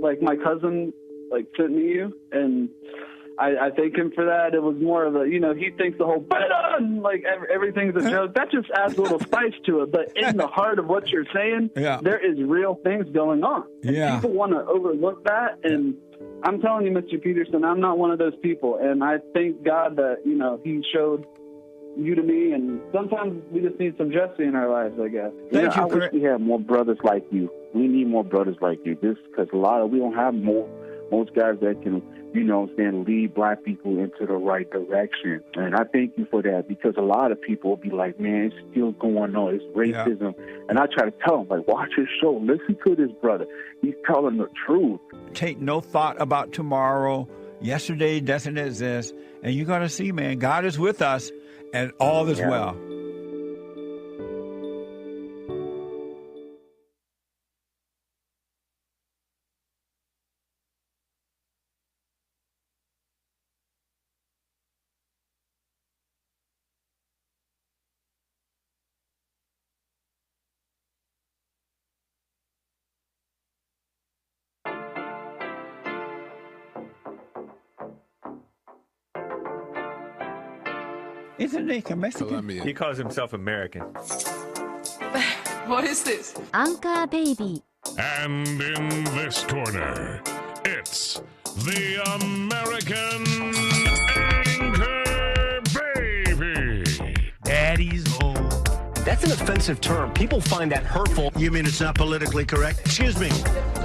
like my cousin like sent me you, and I thank him for that. It was more of a, he thinks the whole like everything's a joke. That just adds a little spice to it. But in the heart of what you're saying, there is real things going on. And people want to overlook that. And I'm telling you, Mr. Peterson, I'm not one of those people. And I thank God that, he showed you to me. And sometimes we just need some Jesse in our lives, I guess. Thank you, I wish we had more brothers like you. We need more brothers like you. Just because we don't have most guys that can, lead black people into the right direction. And I thank you for that, because a lot of people will be like, man, it's still going on. It's racism. Yeah. And I try to tell them, like, watch his show. Listen to this brother. He's telling the truth. Take no thought about tomorrow. Yesterday doesn't exist. And you're going to see, man, God is with us and all is well. Isn't he Mexican? He calls himself American. What is this? 𝒔𝒐𝒄𝒊𝒂𝒍𝒔. And in this corner, it's the American Anchor Baby. Daddy's home. That's an offensive term. People find that hurtful. You mean it's not politically correct? Excuse me.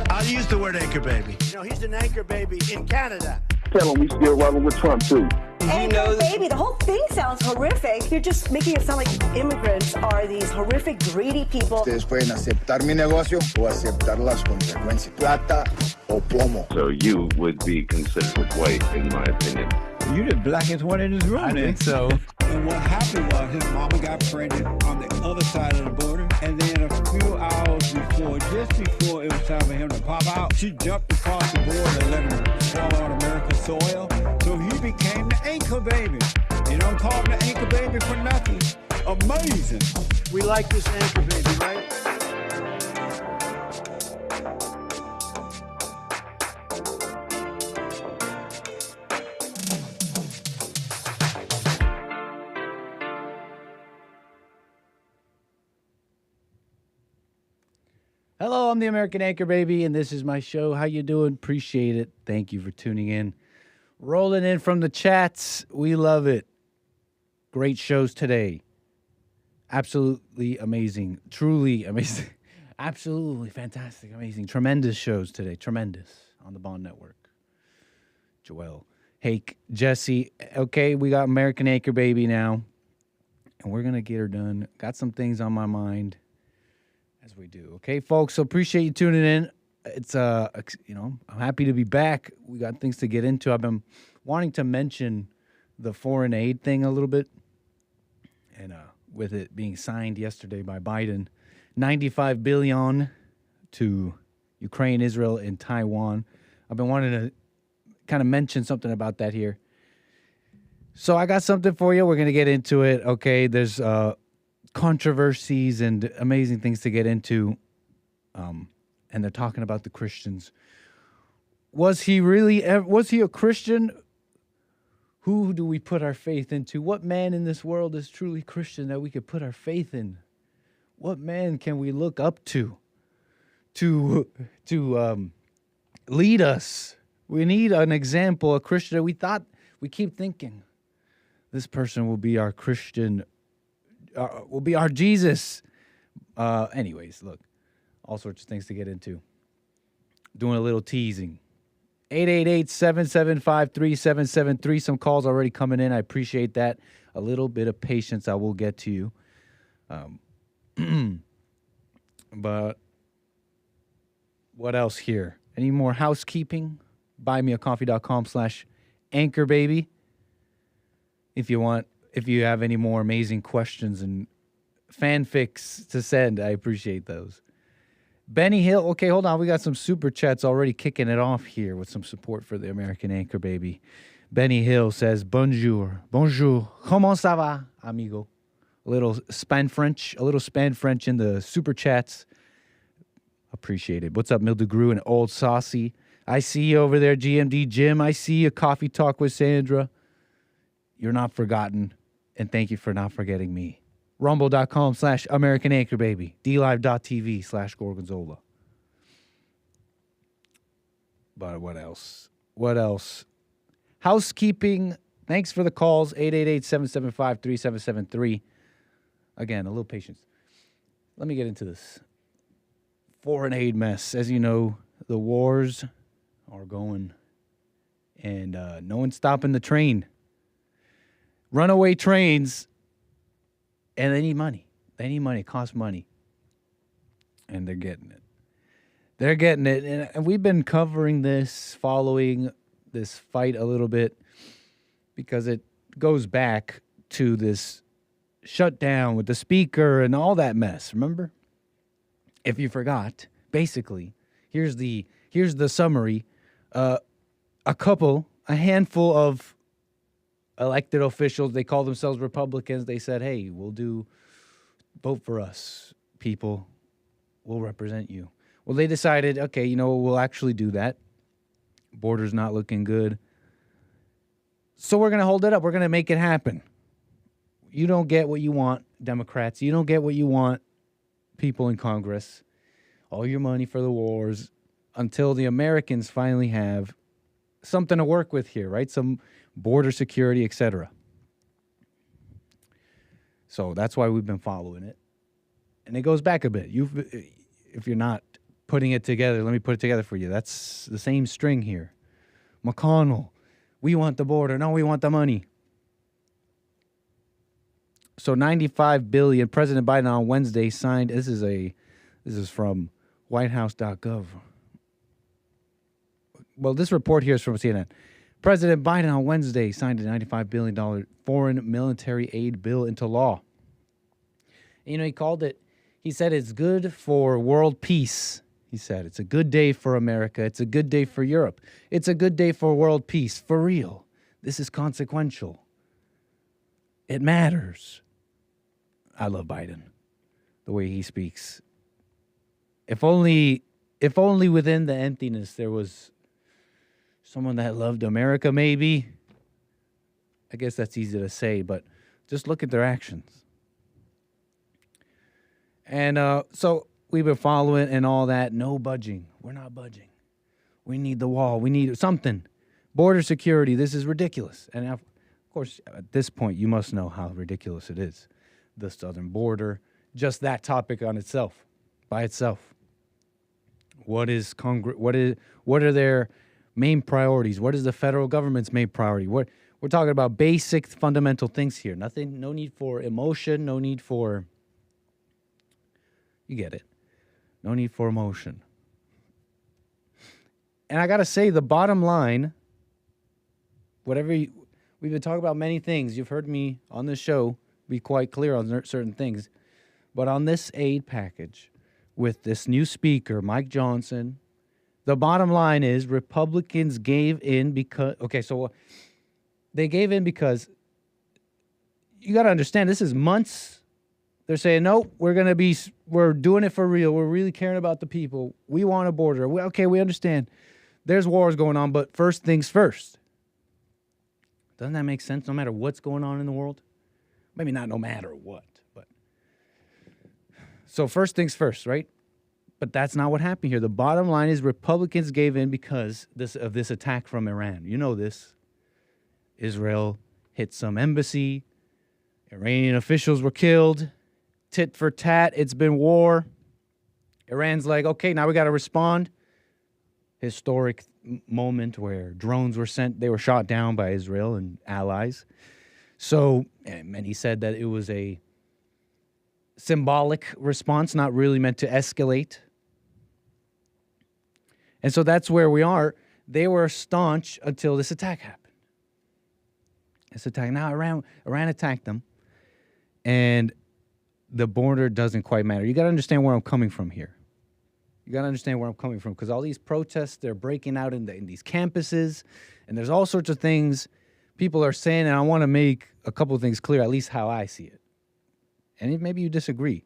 I'll use the word anchor baby. He's an anchor baby in Canada. Tell him we still rolling with Trump, too. Anchor baby, the whole thing sounds horrific. You're just making it sound like immigrants are these horrific, greedy people. Ustedes pueden aceptar mi negocio o aceptar las consecuencias. Plata o plomo. So you would be considered white, in my opinion. You're the blackest one in this room. I think so. And what happened was his mama got pregnant on the other side of the border. And then a few hours before, just before it was time for him to pop out, she jumped across the border and let him fall on American soil. So he became the anchor baby. You don't call him the anchor baby for nothing. Amazing. We like this anchor baby, right? Hello, I'm the American Anchor Baby, and this is my show. How you doing? Appreciate it. Thank you for tuning in. Rolling in from the chats. We love it. Great shows today. Absolutely amazing. Truly amazing. Absolutely fantastic. Amazing. Tremendous shows today. Tremendous on the Bond Network. Joel, Hake, Jesse. Okay, we got American Anchor Baby now, and we're going to get her done. Got some things on my mind. As we do. Okay, folks, so appreciate you tuning in. It's, I'm happy to be back. We got things to get into. I've been wanting to mention the foreign aid thing a little bit. And with it being signed yesterday by Biden, $95 billion to Ukraine, Israel, and Taiwan. I've been wanting to kind of mention something about that here. So I got something for you. We're going to get into it. Okay, there's controversies and amazing things to get into, and they're talking about the Christians. Was he a Christian? Who do we put our faith into? What man in this world is truly Christian that we could put our faith in? What man can we look up to lead us? We need an example, a Christian. We keep thinking this person will be our Christian, will be our Jesus. Anyways, look, all sorts of things to get into. Doing a little teasing. 888-775-3773. Some calls already coming in. I appreciate that. A little bit of patience. I will get to you. But what else here? Any more housekeeping? buymeacoffee.com/anchorbaby. If you have any more amazing questions and fanfics to send, I appreciate those. Benny Hill, okay, hold on. We got some super chats already kicking it off here with some support for the American Anchor Baby. Benny Hill says, bonjour, comment ça va, amigo? A little Span French in the super chats. Appreciate it. What's up, Mildegrew and Old Saucy? I see you over there, GMD Jim. I see you, Coffee Talk with Sandra. You're not forgotten, and thank you for not forgetting me. Rumble.com/American Anchor Baby. DLive.tv/Gorgonzola. But what else? What else? Housekeeping. Thanks for the calls. 888-775-3773. Again, a little patience. Let me get into this foreign aid mess. As you know, the wars are going, and no one's stopping the train. Runaway trains, and they need money. They need money. It costs money. And they're getting it. They're getting it. And we've been covering this, following this fight a little bit, because it goes back to this shutdown with the speaker and all that mess. Remember? If you forgot, basically, here's the summary. A handful of elected officials, they call themselves Republicans. They said, hey, vote for us, people. We'll represent you. Well, they decided, okay, we'll actually do that. Border's not looking good. So we're going to hold it up. We're going to make it happen. You don't get what you want, Democrats. You don't get what you want, people in Congress. All your money for the wars, until the Americans finally have something to work with here, right? Some border security, etc. So that's why we've been following it. And it goes back a bit. If you're not putting it together, let me put it together for you. That's the same string here. McConnell, we want the border. No, we want the money. So $95 billion. President Biden on Wednesday signed. This is from whitehouse.gov. Well, this report here is from CNN. President Biden on Wednesday signed a $95 billion foreign military aid bill into law. He said it's good for world peace. He said it's a good day for America. It's a good day for Europe. It's a good day for world peace. For real. This is consequential. It matters. I love Biden, the way he speaks. If only within the emptiness there was someone that loved America, maybe. I guess that's easy to say, but just look at their actions. And so we've been following and all that. No budging. We're not budging. We need the wall. We need something. Border security. This is ridiculous. And of course, at this point, you must know how ridiculous it is. The southern border. Just that topic on itself, by itself. What are their main priorities? What is the federal government's main priority? We're talking about basic, fundamental things here. No need for emotion. No need for, you get it. No need for emotion. And I got to say, the bottom line, we've been talking about many things. You've heard me on this show be quite clear on certain things. But on this aid package, with this new speaker, Mike Johnson, the bottom line is Republicans gave in because, they gave in because you got to understand, this is months. They're saying, no, we're doing it for real. We're really caring about the people. We want a border. We understand. There's wars going on, but first things first. Doesn't that make sense no matter what's going on in the world? Maybe not no matter what, but. So first things first, right? But that's not what happened here. The bottom line is Republicans gave in because of this attack from Iran. You know this. Israel hit some embassy. Iranian officials were killed. Tit for tat. It's been war. Iran's like, okay, now we got to respond. Historic moment where drones were sent. They were shot down by Israel and allies. So, and many said that it was a symbolic response, not really meant to escalate. And so that's where we are. They were staunch until this attack happened. Now Iran attacked them, and the border doesn't quite matter. You got to understand where I'm coming from here. Because all these protests, they're breaking out in these campuses, and there's all sorts of things people are saying, and I want to make a couple of things clear, at least how I see it. And maybe you disagree.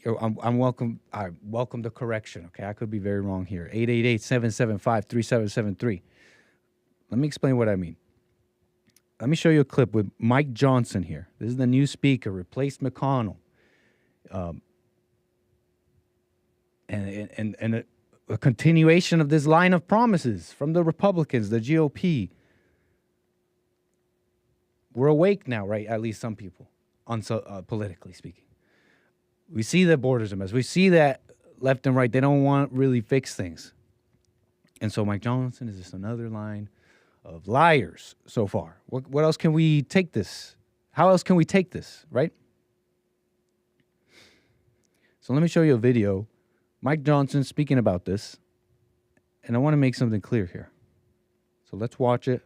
I'm welcome. I welcome the correction. Okay, I could be very wrong here. 888-775-3773. Let me explain what I mean. Let me show you a clip with Mike Johnson here. This is the new speaker, replaced McConnell, and a continuation of this line of promises from the Republicans, the GOP. We're awake now, right? At least some people, politically speaking. We see that borders a mess. We see that left and right, they don't want really fix things. And so Mike Johnson is just another line of liars so far. What else can we take this? How else can we take this, right? So let me show you a video. Mike Johnson speaking about this. And I want to make something clear here. So let's watch it.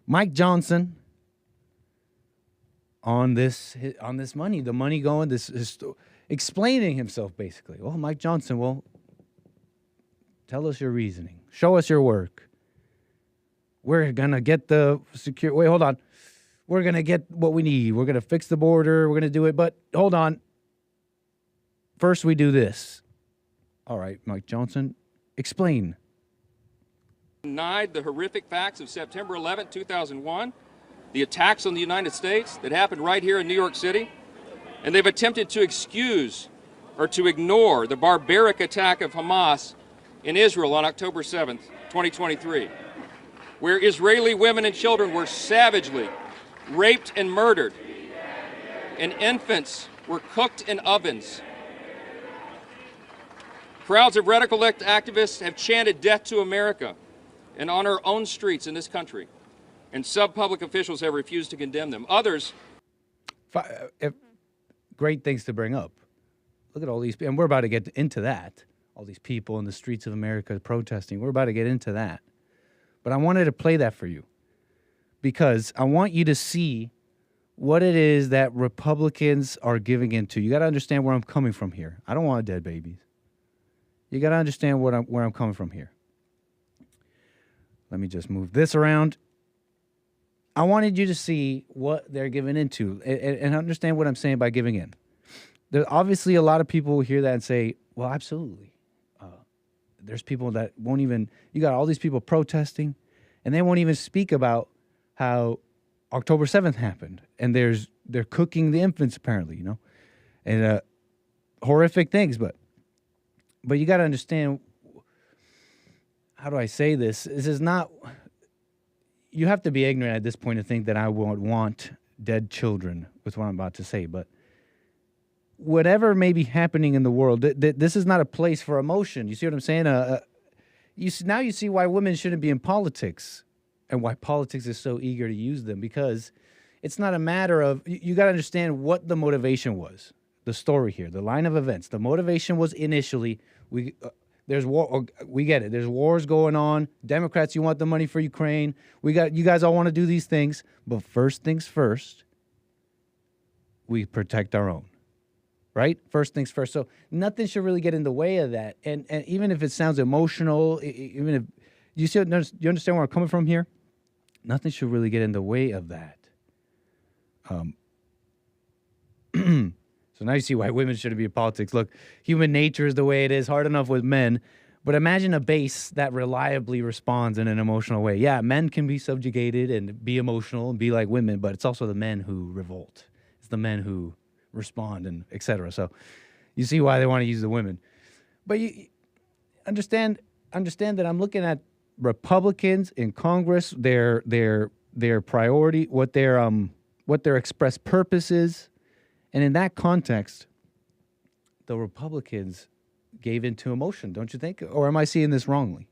Mike Johnson on this money, the money going, explaining himself basically. Well, Mike Johnson, well, tell us your reasoning. Show us your work. We're going to get the secure. Wait, hold on. We're going to get what we need. We're going to fix the border. We're going to do it. But hold on. First, we do this. All right, Mike Johnson, explain. Denied the horrific facts of September 11, 2001, the attacks on the United States that happened right here in New York City, and they've attempted to excuse or to ignore the barbaric attack of Hamas in Israel on October 7th, 2023, where Israeli women and children were savagely raped and murdered, and infants were cooked in ovens. Crowds of radical activists have chanted death to America and on our own streets in this country, and sub-public officials have refused to condemn them. Others... Great things to bring up. Look at all these, and we're about to get into that. All these people in the streets of America protesting. We're about to get into that. But I wanted to play that for you because I want you to see what it is that Republicans are giving into. You got to understand where I'm coming from here. I don't want dead babies. You got to understand where I'm coming from here. Let me just move this around. I wanted you to see what they're giving into and understand what I'm saying by giving in. There's obviously a lot of people who hear that and say, well, absolutely. There's people that won't even, you got all these people protesting, and they won't even speak about how October 7th happened. And they're cooking the infants, apparently, and horrific things. But you got to understand, how do I say this? This is not... You have to be ignorant at this point to think that I would want dead children with what I'm about to say. But whatever may be happening in the world, this is not a place for emotion. You see what I'm saying? Now you see why women shouldn't be in politics and why politics is so eager to use them, because it's not a matter of... You got to understand what the motivation was. The story here, the line of events. The motivation was initially... There's war. We get it. There's wars going on. Democrats, you want the money for Ukraine. You guys all want to do these things. But first things first, we protect our own. Right? First things first. So nothing should really get in the way of that. And even if it sounds emotional, even if you understand where I'm coming from here, nothing should really get in the way of that. So now you see why women shouldn't be in politics. Look, human nature is the way it is, hard enough with men. But imagine a base that reliably responds in an emotional way. Yeah, men can be subjugated and be emotional and be like women, but it's also the men who revolt. It's the men who respond and et cetera. So you see why they want to use the women. But you understand that I'm looking at Republicans in Congress, their priority, what their express purpose is. And in that context, the Republicans gave into emotion, don't you think? Or am I seeing this wrongly?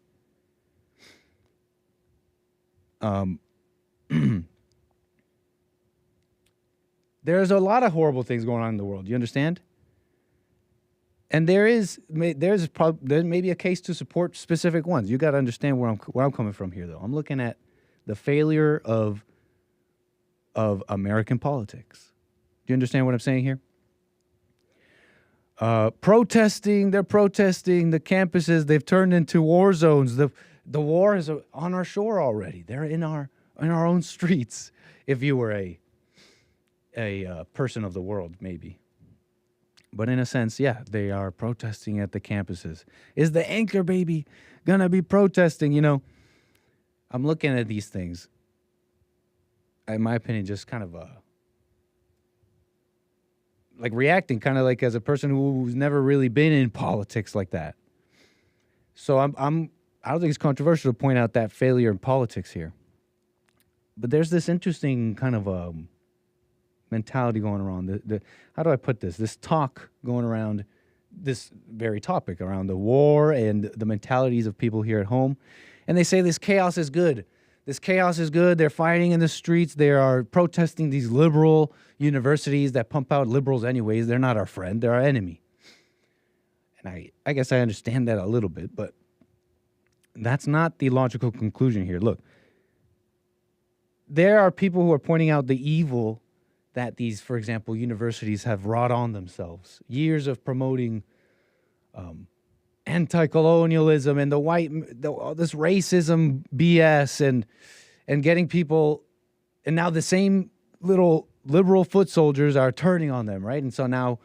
There's a lot of horrible things going on in the world. You understand? And there may be a case to support specific ones. You got to understand where I'm coming from here, though. I'm looking at the failure of American politics. Do you understand what I'm saying here? They're protesting the campuses. They've turned into war zones. The war is on our shore already. They're in our own streets. If you were a person of the world, maybe. But in a sense, yeah, they are protesting at the campuses. Is the anchor baby going to be protesting? You know, I'm looking at these things. In my opinion, just kind of like reacting kind of like as a person who's never really been in politics like that. So I don't think it's controversial to point out that failure in politics here. But there's this interesting kind of mentality going around. How do I put this? This talk going around this very topic around the war and the mentalities of people here at home. And they say this chaos is good. This chaos is good. They're fighting in the streets. They are protesting these liberal universities that pump out liberals anyways. They're not our friend. They're our enemy. And I guess I understand that a little bit, but that's not the logical conclusion here. Look, there are people who are pointing out the evil that these, for example, universities have wrought on themselves. Years of promoting anti-colonialism and all this racism BS and getting people, and now the same little liberal foot soldiers are turning on them, right? And so now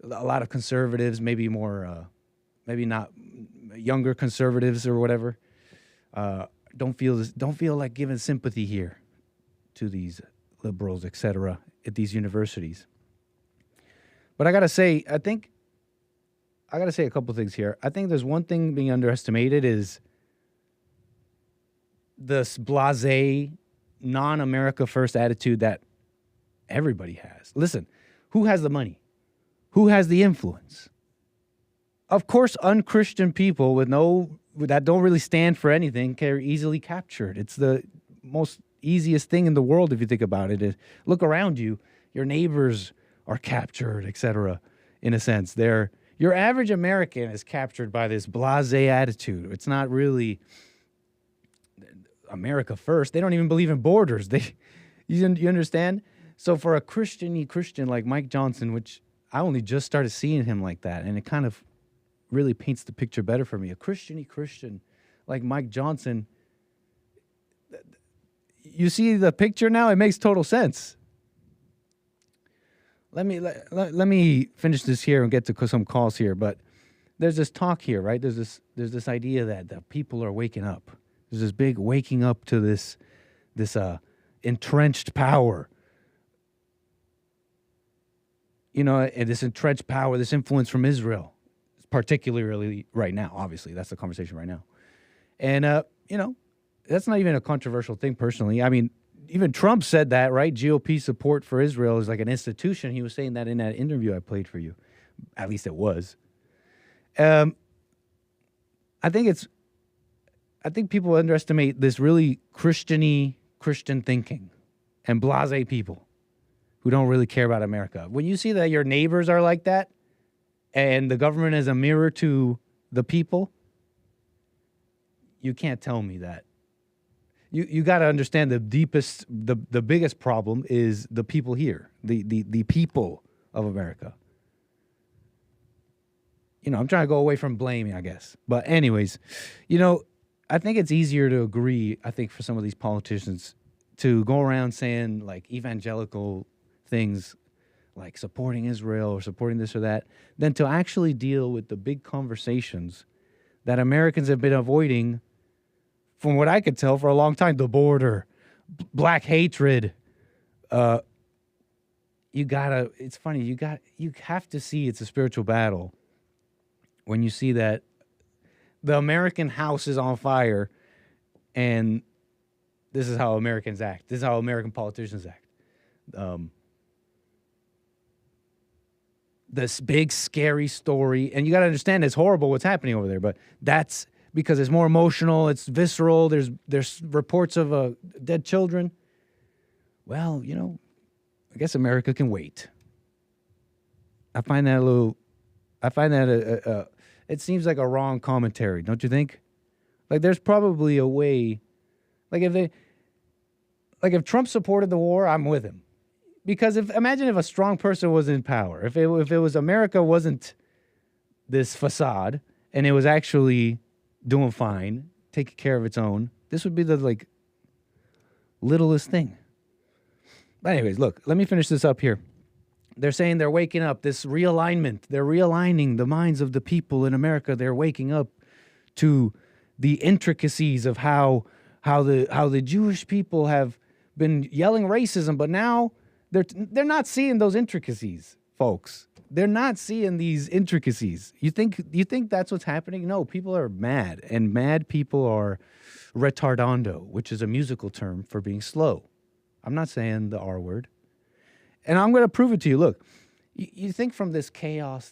a lot of conservatives, maybe more, maybe not younger conservatives or whatever, don't feel like giving sympathy here to these liberals, etc., at these universities. But I gotta say a couple things here. I think there's one thing being underestimated is this blasé, non-America first attitude that everybody has. Listen, who has the money? Who has the influence? Of course, unchristian people that don't really stand for anything are easily captured. It's the most easiest thing in the world if you think about it. Look around you, your neighbors are captured, etc. In a sense, your average American is captured by this blasé attitude. It's not really America first. They don't even believe in borders. You understand? So for a Christian like Mike Johnson, which I only just started seeing him like that, and it kind of really paints the picture better for me. A Christian like Mike Johnson, you see the picture now? It makes total sense. Let me finish this here and get to some calls here. But there's this talk here, right? There's this idea that the people are waking up. There's this big waking up to this entrenched power. You know, and this entrenched power, this influence from Israel, particularly right now. Obviously, that's the conversation right now. And you know, that's not even a controversial thing personally. I mean, even Trump said that, right? GOP support for Israel is like an institution. He was saying that in that interview I played for you. At least it was. I think people underestimate this really Christian thinking and blasé people who don't really care about America. When you see that your neighbors are like that and the government is a mirror to the people, you can't tell me that. You got to understand the biggest problem is the people here, the people of America. You know, I'm trying to go away from blaming, I guess. But anyways, you know, I think it's easier to agree, I think, for some of these politicians to go around saying like evangelical things like supporting Israel or supporting this or that than to actually deal with the big conversations that Americans have been avoiding from what I could tell for a long time. The border, black hatred. It's funny, you have to see it's a spiritual battle when you see that the American house is on fire and this is how Americans act. This is how American politicians act. This big, scary story, and you got to understand it's horrible what's happening over there, but that's because it's more emotional, it's visceral, there's reports of dead children. Well, you know, I guess America can wait. I find that it seems like a wrong commentary, don't you think? Like there's probably a way, like if Trump supported the war, I'm with him. Because imagine if a strong person was in power, if it was America wasn't this facade and it was actually doing fine, taking care of its own, this would be the like littlest thing. But anyways, look, let me finish this up here. They're saying they're waking up. This realignment. They're realigning the minds of the people in America. They're waking up to the intricacies of how the Jewish people have been yelling racism, but now they're not seeing those intricacies, folks. They're not seeing these intricacies. You think that's what's happening? No, people are mad, and mad people are retardando, which is a musical term for being slow. I'm not saying the R word. And I'm going to prove it to you. Look, you think from this chaos,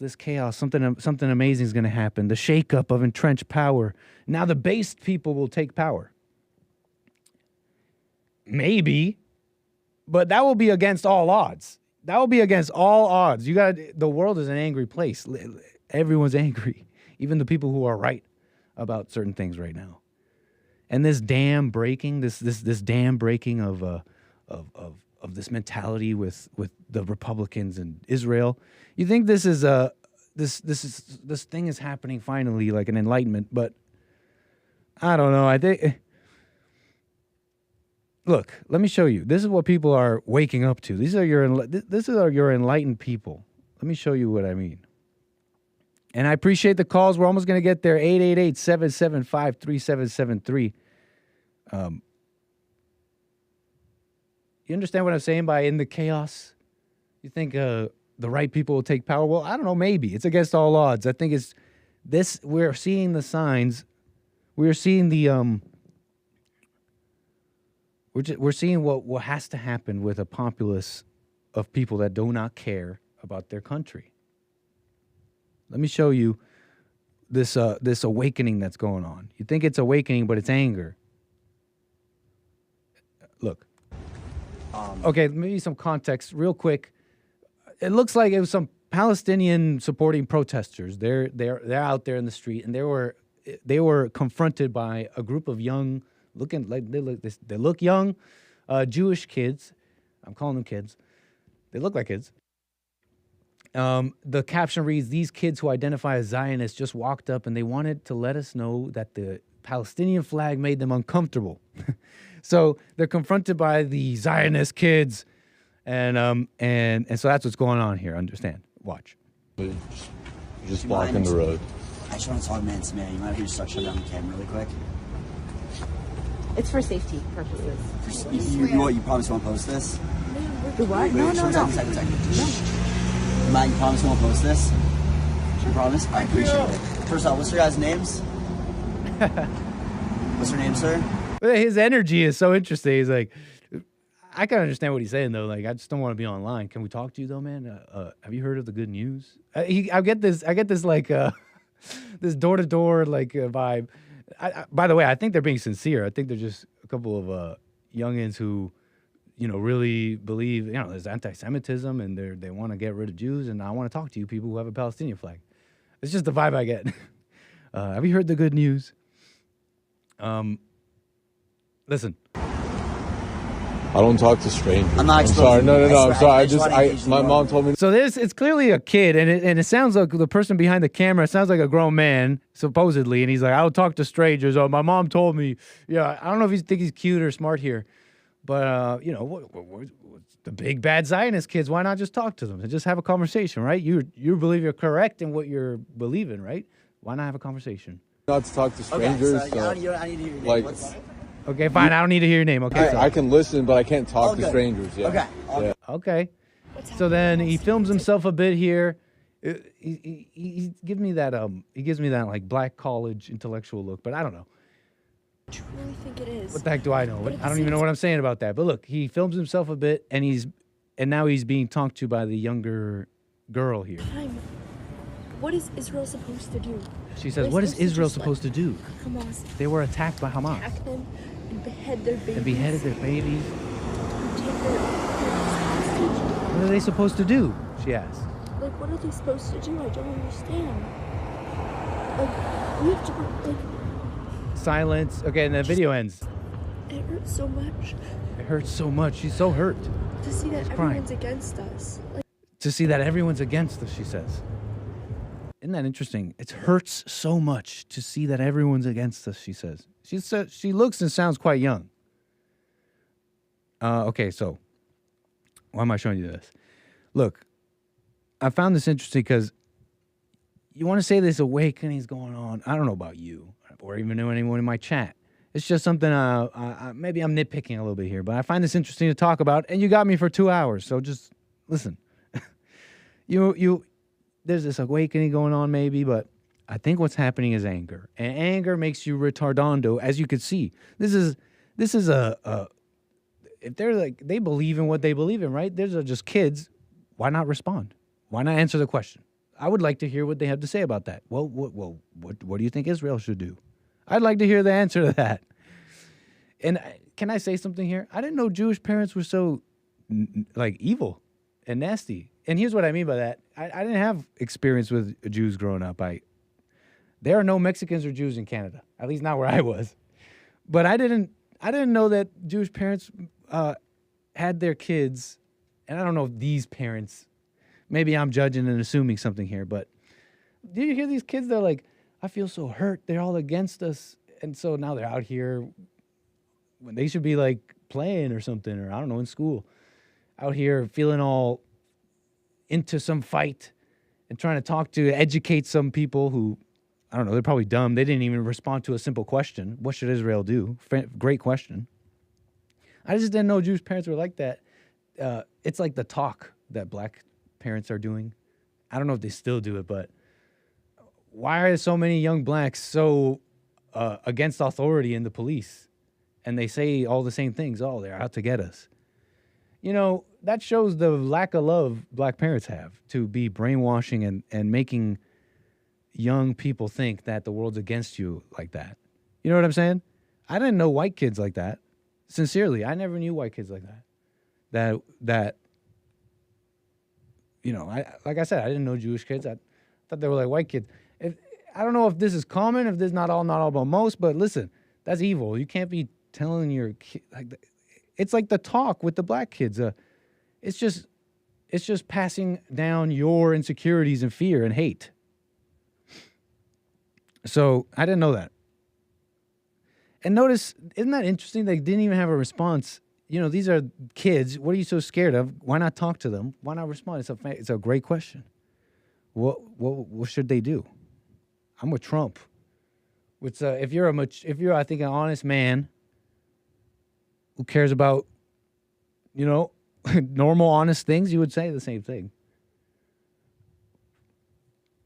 something amazing is going to happen. The shakeup of entrenched power. Now the based people will take power. Maybe, but that will be against all odds. That will be against all odds. The world is an angry place. Everyone's angry, even the people who are right about certain things right now. And this dam breaking, this dam breaking of this mentality with the Republicans in Israel. You think this is this thing is happening finally, like an enlightenment, but I don't know. I think. Look, let me show you. This is what people are waking up to. These are your enlightened people. Let me show you what I mean. And I appreciate the calls. We're almost going to get there. 888-775-3773. You understand what I'm saying by in the chaos? You think the right people will take power? Well, I don't know. Maybe. It's against all odds. I think it's this. We're seeing the signs. We're seeing the We're seeing what has to happen with a populace of people that do not care about their country. Let me show you this awakening that's going on. You think it's awakening, but it's anger. Look. Okay, maybe some context real quick. It looks like it was some Palestinian supporting protesters. They're out there in the street, and they were confronted by a group of young. Looking like they look young, Jewish kids. I'm calling them kids. They look like kids. The caption reads, "These kids who identify as Zionists just walked up and they wanted to let us know that the Palestinian flag made them uncomfortable." So they're confronted by the Zionist kids, and so that's what's going on here. Understand? Watch. Just blocking the road. I just want to talk man to man. You might just shut down the camera really quick. It's for safety purposes. You promise you won't post this? Do what? Wait, No. Second. Matt, you promise you won't post this? You promise? I appreciate it. First off, what's your guys' names? What's your name, sir? His energy is so interesting. He's like, I can understand what he's saying though. Like, I just don't want to be online. Can we talk to you though, man? Have you heard of the good news? I get this like this door-to-door like vibe. By the way, I think they're being sincere. I think they're just a couple of youngins who, really believe, there's anti-Semitism and they want to get rid of Jews. And I want to talk to you people who have a Palestinian flag. It's just the vibe I get. Have you heard the good news? Listen. I don't talk to strangers. I'm sorry. No. I'm sorry. My mom told me. So it's clearly a kid, and it sounds like the person behind the camera sounds like a grown man, supposedly, and he's like, I don't talk to strangers. Oh, my mom told me. Yeah, I don't know if you think he's cute or smart here, but what's the big bad Zionist kids? Why not just talk to them and just have a conversation, right? You believe you're correct in what you're believing, right? Why not have a conversation? Not to talk to strangers. Okay, so, I need to hear your name. Okay, fine. I don't need to hear your name. Okay, I can listen, but I can't talk to strangers. Yeah. Okay. Yeah. Okay. So then he films himself a bit here. He gives me that like black college intellectual look, but I don't know. Do you really think it is? What the heck do I know? I don't even know what I'm saying about that. But look, he films himself a bit, and now he's being talked to by the younger girl here. What is Israel supposed to do? She says, "What is Israel supposed to do?" Hamas. They were attacked by Hamas. Attack them and behead their babies. And beheaded their babies. And take their hostage. What are they supposed to do? She asked. Like, what are they supposed to do? I don't understand. Like, we have to, like... Silence. Okay, and the video ends. It hurts so much. It hurts so much. She's so hurt. To see that everyone's against us. Like, to see that everyone's against us, she says. Isn't that interesting? It hurts so much to see that everyone's against us, she says. She looks and sounds quite young. Okay, so why am I showing you this? Look, I found this interesting because you want to say this awakening's going on. I don't know about you or even anyone in my chat. It's just something, maybe I'm nitpicking a little bit here, but I find this interesting to talk about, and you got me for 2 hours, so just listen. There's this awakening going on maybe, but I think what's happening is anger. And anger makes you retardando, as you could see. This is if they're like, they believe in what they believe in, right? These are just kids. Why not respond? Why not answer the question? I would like to hear what they have to say about that. Well, what do you think Israel should do? I'd like to hear the answer to that. And can I say something here? I didn't know Jewish parents were so evil and nasty. And here's what I mean by that. I didn't have experience with Jews growing up. There are no Mexicans or Jews in Canada, at least not where I was. But I didn't know that Jewish parents had their kids, and I don't know if these parents, maybe I'm judging and assuming something here, but do you hear these kids? They're like, I feel so hurt. They're all against us. And so now they're out here when they should be like playing or something, or I don't know, in school, out here feeling all into some fight and trying to talk to, educate some people who, I don't know, they're probably dumb. They didn't even respond to a simple question. What should Israel do? Great question. I just didn't know Jewish parents were like that. It's like the talk that black parents are doing. I don't know if they still do it, but why are so many young blacks so against authority in the police? And they say all the same things. Oh, they're out to get us. You know, that shows the lack of love black parents have to be brainwashing and making young people think that the world's against you like that. You know what I'm saying? I didn't know white kids like that. Sincerely, I never knew white kids like that. That you know, like I said, I didn't know Jewish kids. I thought they were like white kids. I don't know if this is common, if this is not all about most, but listen, that's evil. You can't be telling your kid like it's like the talk with the black kids. It's just passing down your insecurities and fear and hate. So I didn't know that. And notice, isn't that interesting? They didn't even have a response. You know, these are kids. What are you so scared of? Why not talk to them? Why not respond? It's a great question. What should they do? I'm with Trump. If you're I think an honest man who cares about, you know, normal honest things, you would say the same thing.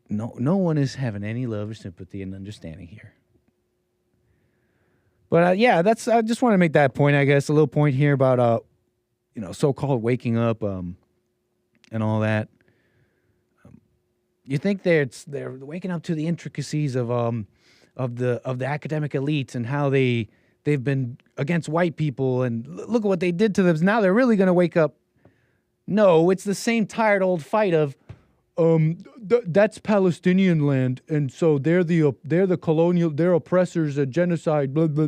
No one is having any love or sympathy and understanding here. But yeah, I just want to make that point. I guess a little point here about you know, so-called waking up and all that. You think they're waking up to the intricacies of the academic elites and how they've been against white people and look at what they did to them. Now they're really going to wake up. No, it's the same tired old fight of that's Palestinian land, and so they're the colonial, they're oppressors, a genocide, blah blah.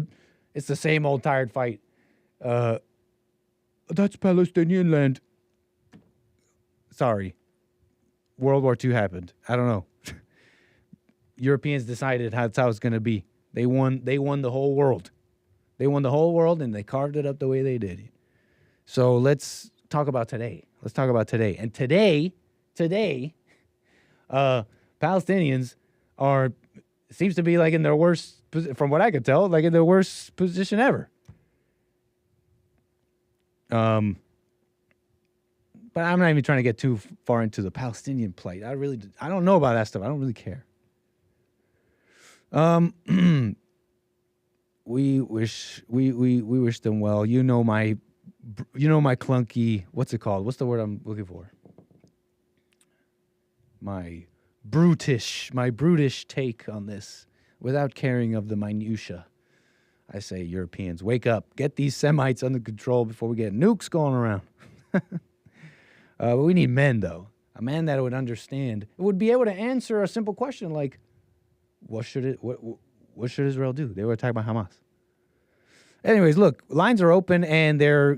It's the same old tired fight. That's Palestinian land. Sorry. World War II happened. I don't know. Europeans decided that's how it's going to be. They won the whole world. They won the whole world, and they carved it up the way they did. So let's talk about today. And today, Palestinians seems to be like in their worst, from what I could tell, like in their worst position ever. But I'm not even trying to get too far into the Palestinian plight. I don't know about that stuff. I don't really care. We wish them well. You know my clunky. What's it called? What's the word I'm looking for? My brutish take on this, without caring of the minutia. I say, Europeans, wake up, get these Semites under control before we get nukes going around. But we need men, though. A man that would understand, would be able to answer a simple question like, what should Israel do? They were attacked by Hamas. Anyways, look, lines are open, and I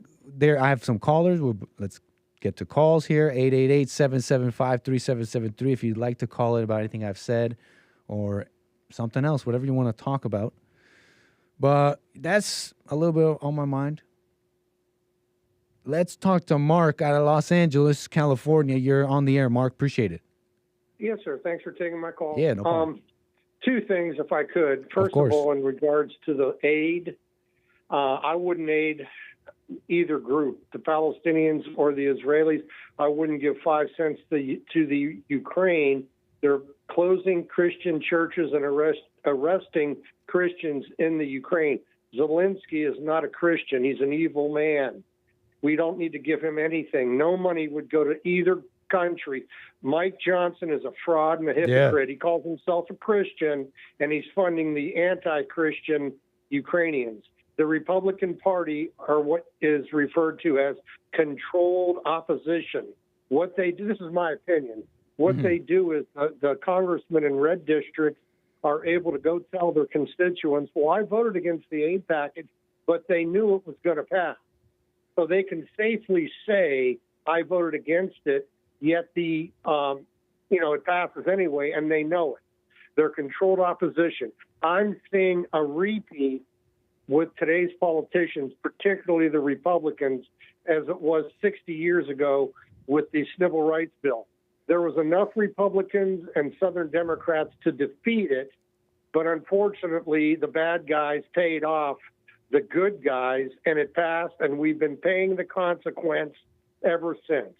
have some callers. Let's get to calls here. 888-775-3773 if you'd like to call in about anything I've said or something else, whatever you want to talk about. But that's a little bit on my mind. Let's talk to Mark out of Los Angeles, California. You're on the air, Mark. Appreciate it. Yes, sir. Thanks for taking my call. Yeah, no problem. Two things, if I could. First of all, in regards to the aid, I wouldn't aid either group, the Palestinians or the Israelis. I wouldn't give 5 cents to the Ukraine. They're closing Christian churches and arresting Christians in the Ukraine. Zelensky is not a Christian. He's an evil man. We don't need to give him anything. No money would go to either country. Mike Johnson is a fraud and a hypocrite. He calls himself a Christian, and he's funding the anti-Christian Ukrainians. The Republican Party are what is referred to as controlled opposition. What they do, this is my opinion, what they do is the congressmen in red districts are able to go tell their constituents, well, I voted against the aid package, but they knew it was going to pass. So they can safely say, I voted against it, yet it passes anyway, and they know it. They're controlled opposition. I'm seeing a repeat with today's politicians, particularly the Republicans, as it was 60 years ago with the Civil Rights Bill. There was enough Republicans and Southern Democrats to defeat it, but unfortunately the bad guys paid off the good guys, and it passed, and we've been paying the consequence ever since.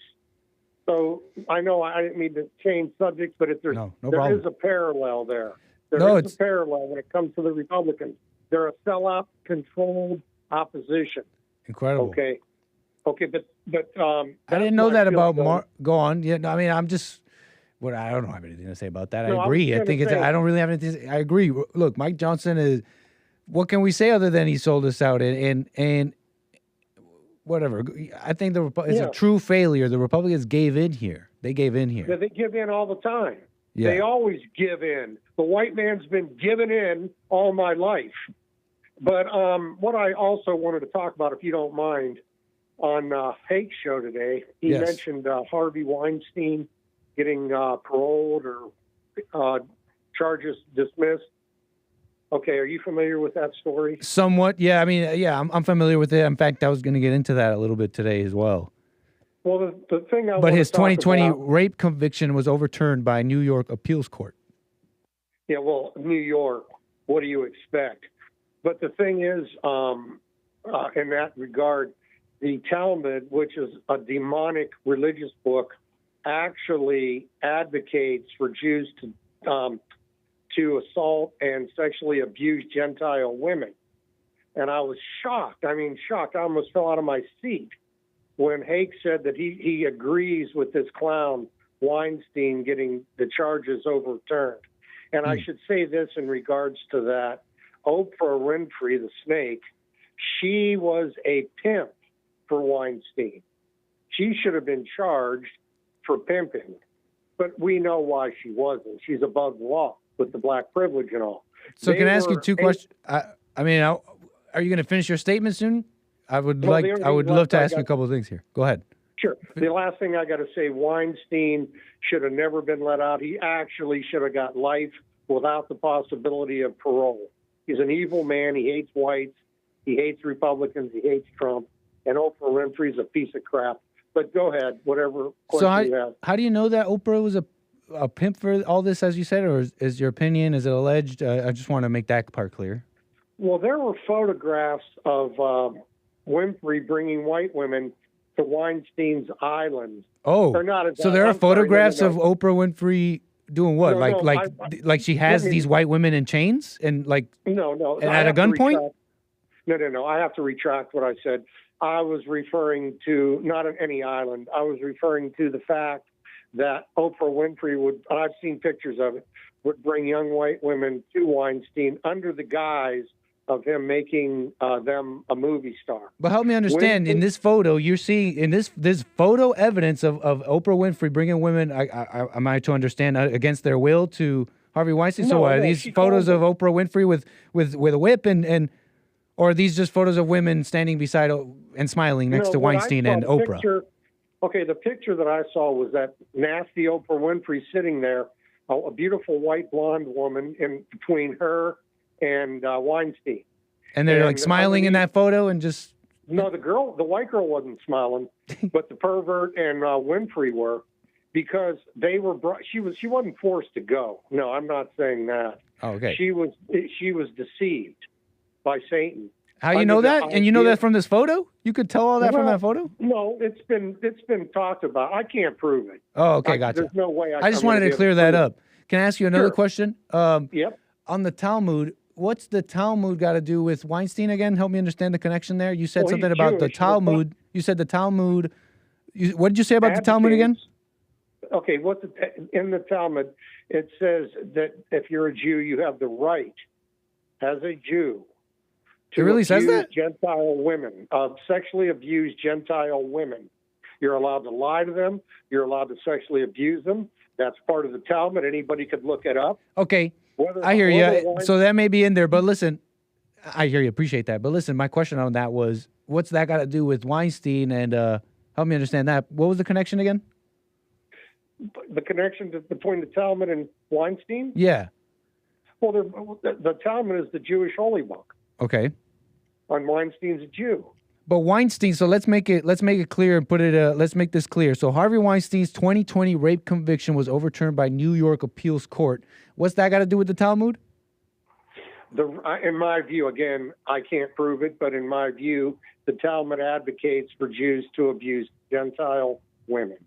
So I know I didn't mean to change subjects, but there is a parallel there. There is a parallel when it comes to the Republicans. They're a sellout, controlled opposition. Incredible. Okay, but I didn't know that about Mark. Go on. Yeah, I mean, I'm just. Well, I don't have anything to say about that. I agree. I think I don't really have anything. I agree. Look, Mike Johnson is. What can we say other than he sold us out and whatever? I think it's a true failure. The Republicans gave in here. They gave in here. Yeah, they give in all the time. Yeah. They always give in. The white man's been giving in all my life. But what I also wanted to talk about, if you don't mind, on Hake's show today, he mentioned Harvey Weinstein getting paroled or charges dismissed. Okay, are you familiar with that story? Somewhat, yeah. I mean, yeah, I'm familiar with it. In fact, I was going to get into that a little bit today as well. Well, the thing But his 2020 rape conviction was overturned by New York appeals court. Yeah, well, New York, what do you expect? But the thing is, in that regard, the Talmud, which is a demonic religious book, actually advocates for Jews to assault and sexually abuse Gentile women. And I was shocked. I almost fell out of my seat when Hake said that he agrees with this clown Weinstein getting the charges overturned. And I should say this in regards to that. Oprah Winfrey, the snake, she was a pimp for Weinstein. She should have been charged for pimping. But we know why she wasn't. She's above the law with the black privilege and all. So can I ask you two questions? I mean, are you going to finish your statement soon? I would love to ask you a couple of things here. Go ahead. Sure. The last thing I got to say, Weinstein should have never been let out. He actually should have got life without the possibility of parole. He's an evil man. He hates whites. He hates Republicans. He hates Trump. And Oprah Winfrey's a piece of crap. But go ahead, whatever question you have. How do you know that Oprah was a pimp for all this, as you said, or is your opinion, is it alleged? I just want to make that part clear. Well, there were photographs of Winfrey bringing white women to Weinstein's island. Oh, so there are photographs of Oprah Winfrey doing what? Like she has these white women in chains and no, and at a gunpoint? No. I have to retract what I said. I was referring to not any island. I was referring to the fact that Oprah Winfrey would, I've seen pictures of it, would bring young white women to Weinstein under the guise of him making them a movie star. But help me understand, in this photo, you're seeing, in this photo evidence of Oprah Winfrey bringing women, am I to understand, against their will to Harvey Weinstein? So are these photos of Oprah Winfrey with a whip and or are these just photos of women standing beside and smiling next to Weinstein and Oprah? The picture that I saw was that nasty Oprah Winfrey sitting there, a beautiful white blonde woman in between her and Weinstein. And they're like smiling in that photo and just No, the white girl wasn't smiling, but the pervert and Winfrey were, because they were she wasn't forced to go. No, I'm not saying that. Oh, okay. She was deceived by Satan. How you know that? And you know that from this photo? You could tell all that from that photo? No, it's been talked about. I can't prove it. Oh, okay, gotcha. There's no way. I just wanted to clear that up. Can I ask you another question? Yep. On the Talmud, what's the Talmud got to do with Weinstein again? Help me understand the connection there. You said something about the Talmud. You said the Talmud. What did you say about the Talmud again? Okay, in the Talmud, it says that if you're a Jew, you have the right, as a Jew, to it really says abuse that? Gentile women, sexually abuse Gentile women. You're allowed to lie to them. You're allowed to sexually abuse them. That's part of the Talmud. Anybody could look it up. Okay, I hear you. So that may be in there, but listen, I hear you. Appreciate that. But listen, my question on that was, what's that got to do with Weinstein? And help me understand that. What was the connection again? The connection between the Talmud and Weinstein? Yeah. Well, the Talmud is the Jewish holy book. Okay. And Weinstein's a Jew. But Weinstein, so let's make it clear and put it. Let's make this clear. So Harvey Weinstein's 2020 rape conviction was overturned by New York appeals court. What's that got to do with the Talmud? In my view, again, I can't prove it, but in my view, the Talmud advocates for Jews to abuse Gentile women.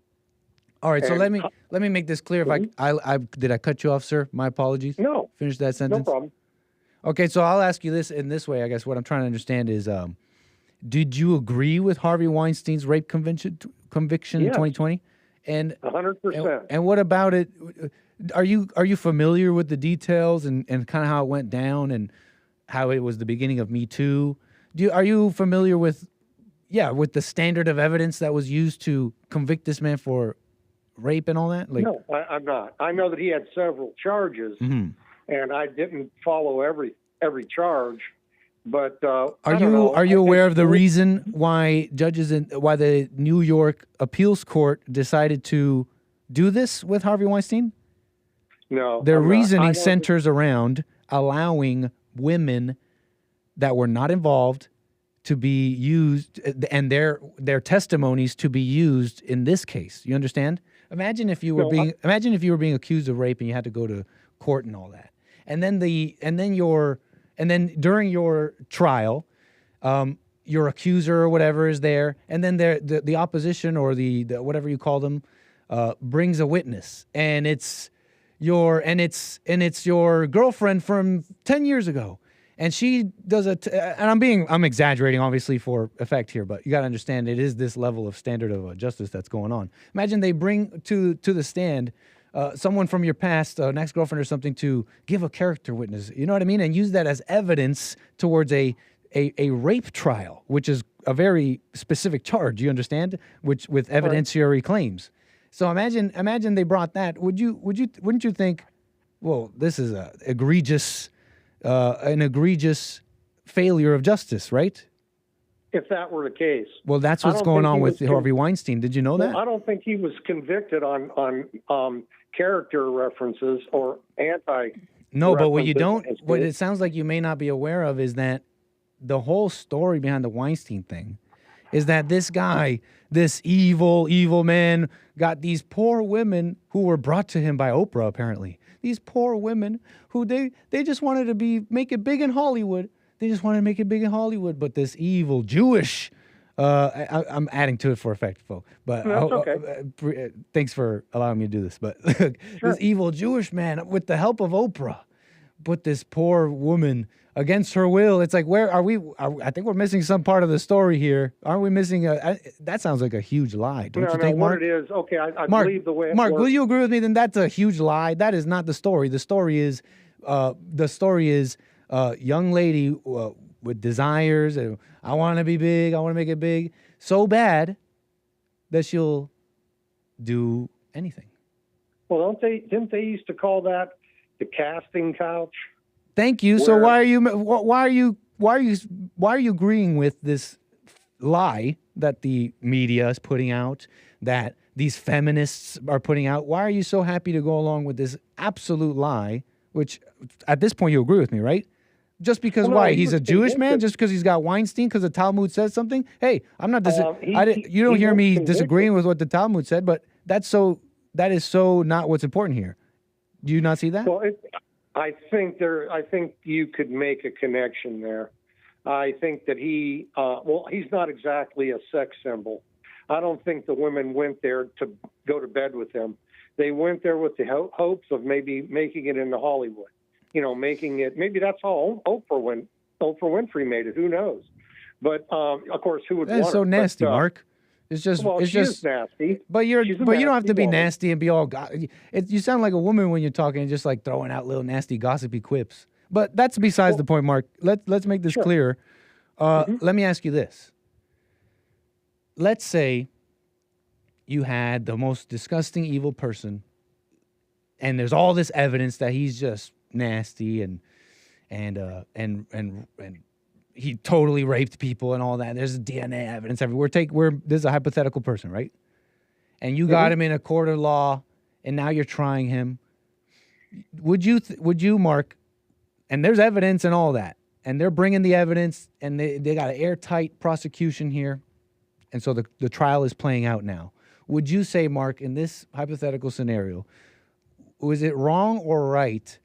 All right, so let me make this clear. If I did I cut you off, sir? My apologies. No. Finish that sentence. No problem. Okay, so I'll ask you this in this way. I guess what I'm trying to understand is, did you agree with Harvey Weinstein's rape conviction in 2020? And 100%. And what about it? Are you familiar with the details and kind of how it went down and how it was the beginning of Me Too? Are you familiar with the standard of evidence that was used to convict this man for rape and all that? No, I'm not. I know that he had several charges, and I didn't follow every charge. But are you aware of the reason why why the New York appeals court decided to do this with Harvey Weinstein? No. Their reasoning centers around allowing women that were not involved to be used, and their testimonies to be used in this case. You understand? Imagine if you were being accused of rape and you had to go to court and all that, and then during your trial, your accuser or whatever is there, and then the opposition or the whatever you call them brings a witness, and it's your girlfriend from 10 years ago. And she does I'm exaggerating obviously for effect here, but you got to understand it is this level of standard of justice that's going on. Imagine they bring to the stand someone from your past, an ex-girlfriend or something, to give a character witness, you know what I mean? And use that as evidence towards a rape trial, which is a very specific charge, you understand? Which with evidentiary claims. So imagine they brought that. Wouldn't you think, well, this is an egregious failure of justice, right? If that were the case. Well, that's what's going on with Harvey Weinstein. Did you know that? I don't think he was convicted on character references or anti. No, but what it sounds like you may not be aware of is that the whole story behind the Weinstein thing is that this guy, this evil man, got these poor women who were brought to him by Oprah, apparently. These poor women who they just wanted to make it big in Hollywood. They just wanted to make it big in Hollywood, but this evil Jewish, I'm adding to it for effect, folks. But that's okay. Thanks for allowing me to do this. But this evil Jewish man, with the help of Oprah, put this poor woman against her will. It's like, where are we? I think we're missing some part of the story here. Aren't we missing that sounds like a huge lie, don't you think, Mark? What it is, okay, I Mark, believe the way it Mark, works. will you agree with me? Then that's a huge lie. That is not the story. The story is young lady with desires. And I want to be big. I want to make it big so bad that she'll do anything. Well, didn't they used to call that the casting couch? Thank you. So why are you agreeing with this lie that the media is putting out, that these feminists are putting out? Why are you so happy to go along with this absolute lie, which at this point you agree with me, right? Just because Well, no, why? he He's was a Jewish man? convicted. Just because he's got Weinstein? Because the Talmud says something? Hey, I'm not. He you don't hear was me convicted. disagreeing with what the Talmud said, but that is so not what's important here. Do you not see that? Well, I think you could make a connection there. I think that he's not exactly a sex symbol. I don't think the women went there to go to bed with him. They went there with the hopes of maybe making it into Hollywood. Making it. Maybe that's how Oprah Winfrey made it. Who knows? But of course, who would want That's so her? nasty, But, Mark. It's just, well, it's she just is nasty. But you don't have to be woman. nasty and be all. You sound like a woman when you're talking, just like throwing out little nasty, gossipy quips. But that's besides the point, Mark. Let's make this clear. Let me ask you this. Let's say you had the most disgusting, evil person, and there's all this evidence that he's just nasty and he totally raped people and all that. There's DNA evidence everywhere. This is a hypothetical person, right? And you got him in a court of law, and now you're trying him. Would you, Mark? And there's evidence and all that, and they're bringing the evidence, and they got an airtight prosecution here, and so the trial is playing out now. Would you say, Mark, in this hypothetical scenario, was it wrong or right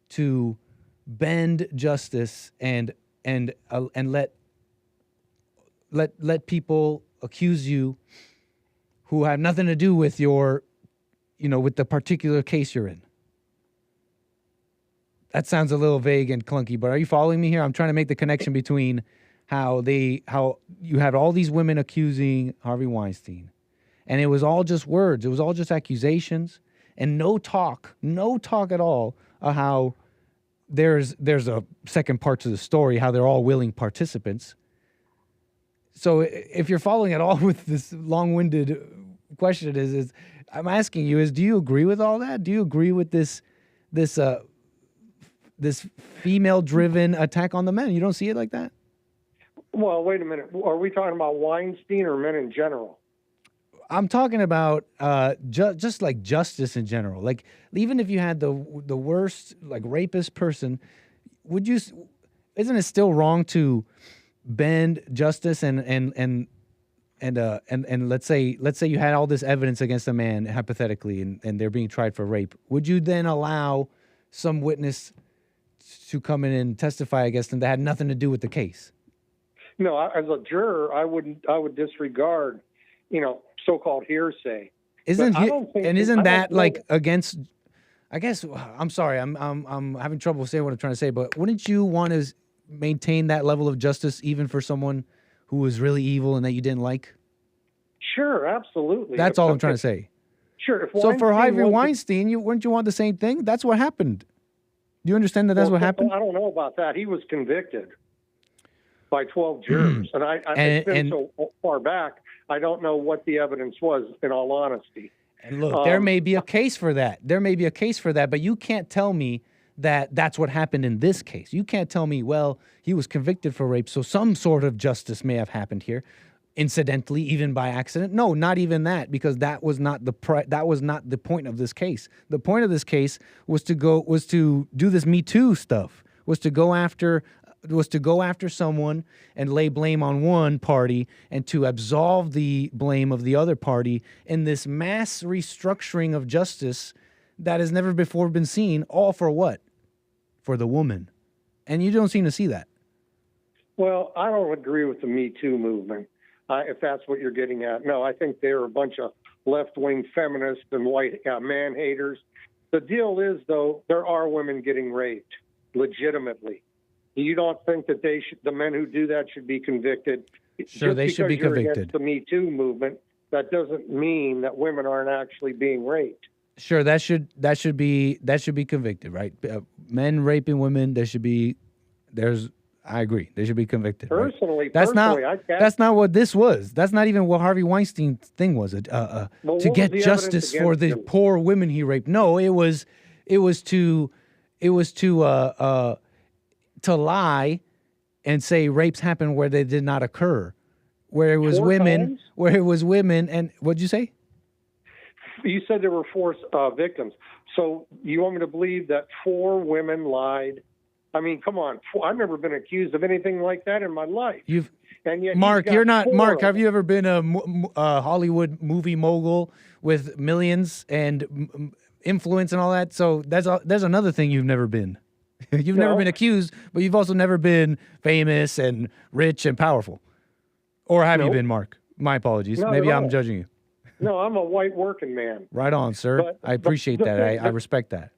to bend justice and let people accuse you who have nothing to do with with the particular case you're in? That sounds a little vague and clunky, but are you following me here? I'm trying to make the connection between how you had all these women accusing Harvey Weinstein, and it was all just words. It was all just accusations and no talk at all of how there's a second part to the story, how they're all willing participants. So if you're following at all with this long-winded question, is I'm asking you do you agree with all that? Do you agree with this female-driven attack on the men? You don't see it like that? Well, wait a minute. Are we talking about Weinstein or men in general? I'm talking about just like justice in general. Like, even if you had the worst, like, rapist person, isn't it still wrong to bend justice and let's say you had all this evidence against a man, hypothetically, and they're being tried for rape. Would you then allow some witness to come in and testify against them that had nothing to do with the case? No, as a juror, I would disregard, so-called hearsay. Isn't that like against? I guess I'm sorry. I'm having trouble saying what I'm trying to say. But wouldn't you want to maintain that level of justice even for someone who was really evil and that you didn't like? Sure, absolutely. That's all I'm trying to say. Sure. So for Harvey Weinstein, wouldn't you want the same thing? That's what happened. Do you understand that that's what happened? I don't know about that. He was convicted by 12 jurors, and it's been so far back. I don't know what the evidence was, in all honesty. And look, there may be a case for that. But you can't tell me that that's what happened in this case. You can't tell me, well, he was convicted for rape, so some sort of justice may have happened here, incidentally, even by accident. No, not even that, because that was not the point of this case. The point of this case was to do this Me Too stuff, was to go after someone and lay blame on one party and to absolve the blame of the other party in this mass restructuring of justice that has never before been seen, all for what? For the woman. And you don't seem to see that. Well, I don't agree with the Me Too movement, if that's what you're getting at. No, I think they're a bunch of left-wing feminists and white man-haters. The deal is, though, there are women getting raped legitimately. You don't think that the men who do that should be convicted? Sure, they should be convicted. The Me Too movement, that doesn't mean that women aren't actually being raped. Sure, that should be convicted, right? Men raping women, I agree. They should be convicted. Personally, right? That's not what this was. That's not even what Harvey Weinstein's thing was. To get justice for the poor women he raped. No, it was to lie and say rapes happen where they did not occur, where it was women, and what'd you say? You said there were 4 victims. So you want me to believe that 4 women lied I mean, come on. I've never been accused of anything like that in my life. And yet Mark, he's got you're not. 4 Mark, of have them. you ever been a Hollywood movie mogul with millions and influence and all that? So there's another thing you've never been. You've never been accused, but you've also never been famous and rich and powerful. Or have you been, Mark? My apologies. Not Maybe at I'm all. judging you. No, I'm a white working man. Right on, sir. But I appreciate the that. thing- I respect that.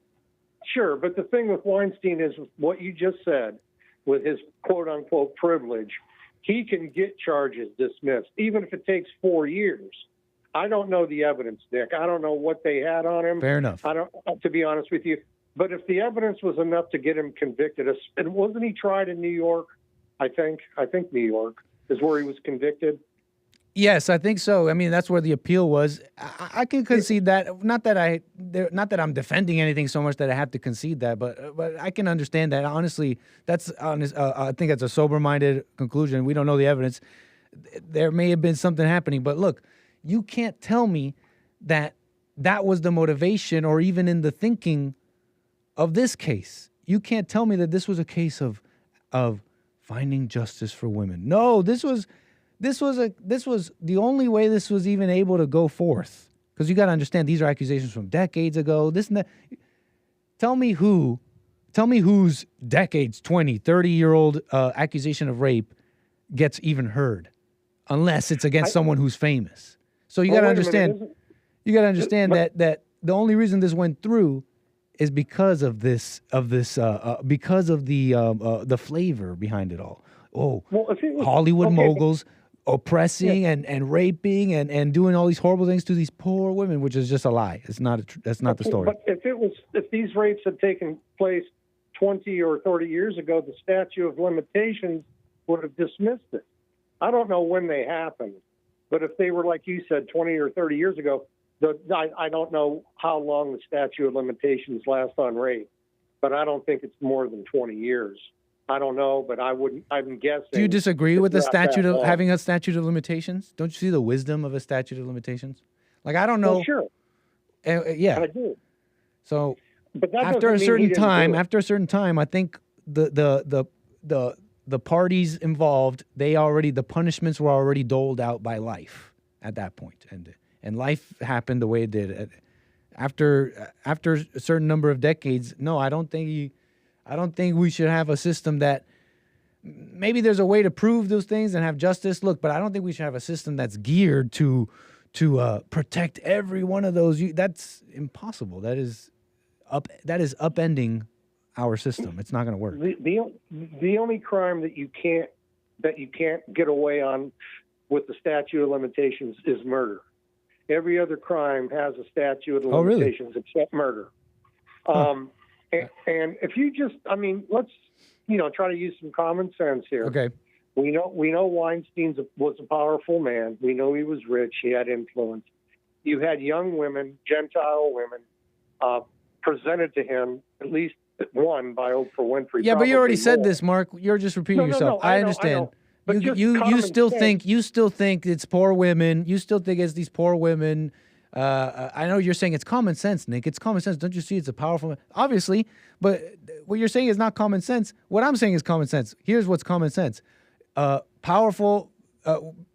Sure, but the thing with Weinstein is what you just said, with his quote-unquote privilege, he can get charges dismissed, even if it takes 4 years. I don't know the evidence, Nick. I don't know what they had on him. Fair enough. I don't, to be honest with you. But if the evidence was enough to get him convicted, and wasn't he tried in New York? I think New York is where he was convicted. Yes, I think so. I mean, that's where the appeal was. I can concede that. Not that I'm defending anything so much that I have to concede that, but I can understand that. Honestly, that's honest. I think that's a sober-minded conclusion. We don't know the evidence. There may have been something happening, but look, you can't tell me that was the motivation or even in the thinking of this case. You can't tell me that this was a case of finding justice for women. No, this was the only way this was even able to go forth. Because you got to understand, these are accusations from decades ago. This and that. Tell me whose decades, 20, 30-year-old accusation of rape gets even heard, unless it's against someone who's famous. So you got to understand. You got to understand that the only reason this went through is because of this because of the flavor behind it all. Oh, well, if it was, Hollywood okay, moguls oppressing and raping and doing all these horrible things to these poor women, which is just a lie. It's not that's not the story. But if these rapes had taken place 20 or 30 years ago, the statute of limitations would have dismissed it. I don't know when they happened, but if they were, like you said, 20 or 30 years ago, I don't know how long the statute of limitations lasts on rape, but I don't think it's more than 20 years. I don't know, but I'm guessing. Do you disagree with the it's not statute that of long. having a statute of limitations? Don't you see the wisdom of a statute of limitations? Like, I don't know. Well, sure. Yeah. I do. So But that after a doesn't mean certain he didn't do time, I think the parties involved, the punishments were already doled out by life at that point, and life happened the way it did. After a certain number of decades, no, I don't think we should have a system that maybe there's a way to prove those things and have justice. Look, but I don't think we should have a system that's geared to protect every one of those. That's impossible. That is upending our system. It's not going to work. The only crime that you can't get away on with the statute of limitations is murder. Every other crime has a statute of limitations except murder. And if you just, let's, try to use some common sense here. Okay. We know Weinstein was a powerful man. We know he was rich. He had influence. You had young women, Gentile women, presented to him, at least one by Oprah Winfrey. Yeah, but you already said more. this, Mark. You're just repeating yourself. I understand. But You still think it's poor women. You still think it's these poor women. I know you're saying it's common sense, Nick. It's common sense. Don't you see it's a powerful, obviously, but what you're saying is not common sense. What I'm saying is common sense. Here's what's common sense. Powerful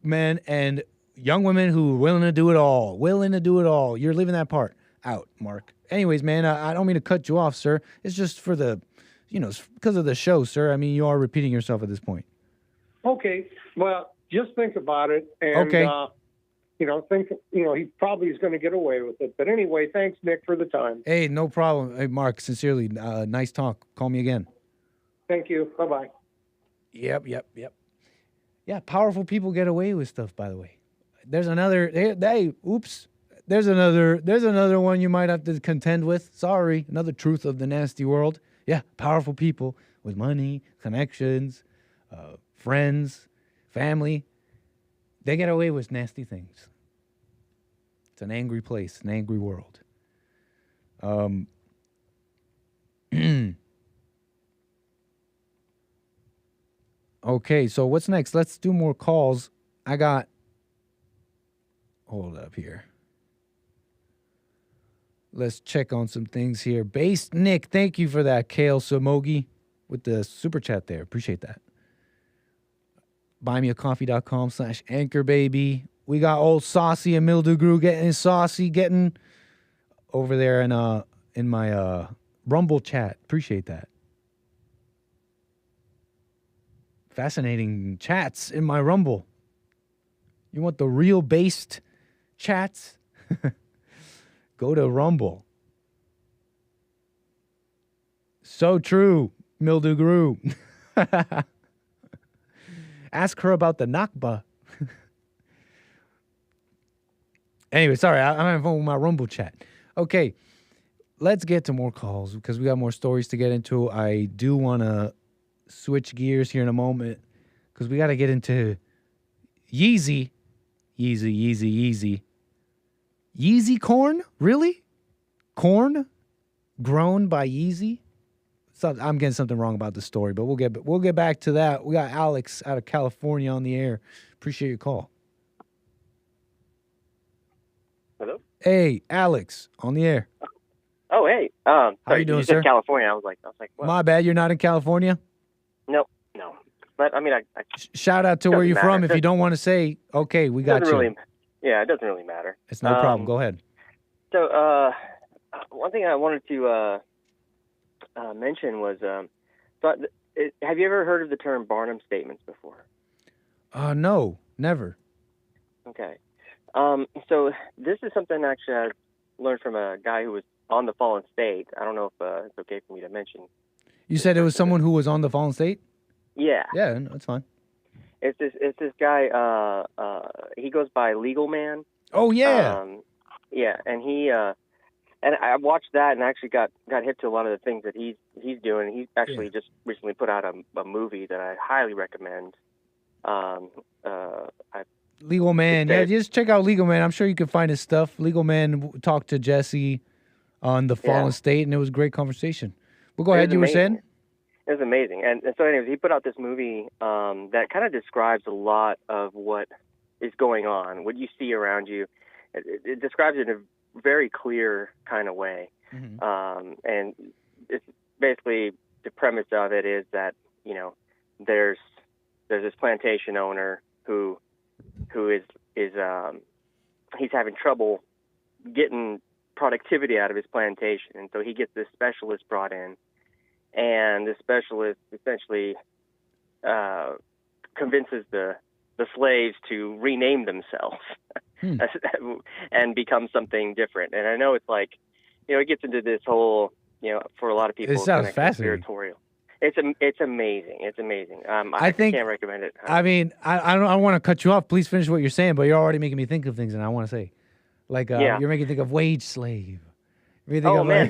men and young women who are willing to do it all. You're leaving that part out, Mark. Anyways, man, I don't mean to cut you off, sir. It's just for it's because of the show, sir. I mean, you are repeating yourself at this point. Okay. Well, just think about it. And, okay. He probably is going to get away with it. But anyway, thanks, Nick, for the time. Hey, no problem. Hey, Mark, sincerely, nice talk. Call me again. Thank you. Bye-bye. Yep. Yeah, powerful people get away with stuff, by the way. There's another, There's another one you might have to contend with. Sorry, another truth of the nasty world. Yeah, powerful people with money, connections, friends, family. They get away with nasty things. It's an angry place, an angry world. Okay, so what's next? Let's do more calls. Hold up here. Let's check on some things here. Based Nick, thank you for that, 𝒂𝒊𝒂𝒐𝒊𝒂𝒍𝒔. with the super chat there. Appreciate that. buymeacoffee.com/anchorbaby. We got old Saucy and Mildew getting saucy, getting over there in my Rumble chat. Appreciate that. Fascinating chats in my Rumble. You want the real based chats? Go to Rumble. So true, Mildew Grew. Ask her about the Nakba. Anyway, sorry, I'm having fun with my Rumble chat. Okay, let's get to more calls because we got more stories to get into. I do want to switch gears here in a moment because we got to get into Yeezy corn? Really? Corn grown by Yeezy? I'm getting something wrong about the story, but we'll get back to that. We got Alex out of California on the air. Appreciate your call. Hello? Hey, Alex, on the air. Oh, hey. How you doing, sir? California. I was like, what? My bad, you're not in California? No. But I mean, I shout out to where you're from. If you don't want to say, okay, we got you. It doesn't really matter. It's no problem. Go ahead. So, one thing I wanted to mention was, have you ever heard of the term Barnum statements before? No, never. Okay. So this is something actually I learned from a guy who was on the fallen state. I don't know if it's okay for me to mention. You said it was someone who was on the fallen state? Yeah. Yeah, no, that's fine. It's this guy. He goes by Legal Man. Oh yeah. Yeah, and he and I watched that and actually got hip to a lot of the things that he's doing. He actually just recently put out a movie that I highly recommend. Legal Man. Yeah, just check out Legal Man. I'm sure you can find his stuff. Legal Man talked to Jesse on the fallen state, and it was a great conversation. Well, go ahead. You were saying? It was amazing. And so anyways, he put out this movie that kind of describes a lot of what is going on, what you see around you. It describes it in a very clear kind of way. Mm-hmm. And it's basically the premise of it is that, there's this plantation owner who is he's having trouble getting productivity out of his plantation. And so he gets this specialist brought in. And the specialist essentially convinces the slaves to rename themselves and become something different. And I know it's like, it gets into this whole, for a lot of people, it sounds fascinating. Conspiratorial. It's amazing. It's amazing. I can't recommend it. I mean, I don't want to cut you off. Please finish what you're saying, but you're already making me think of things, and I want to say, you're making me think of wage slave. Oh man,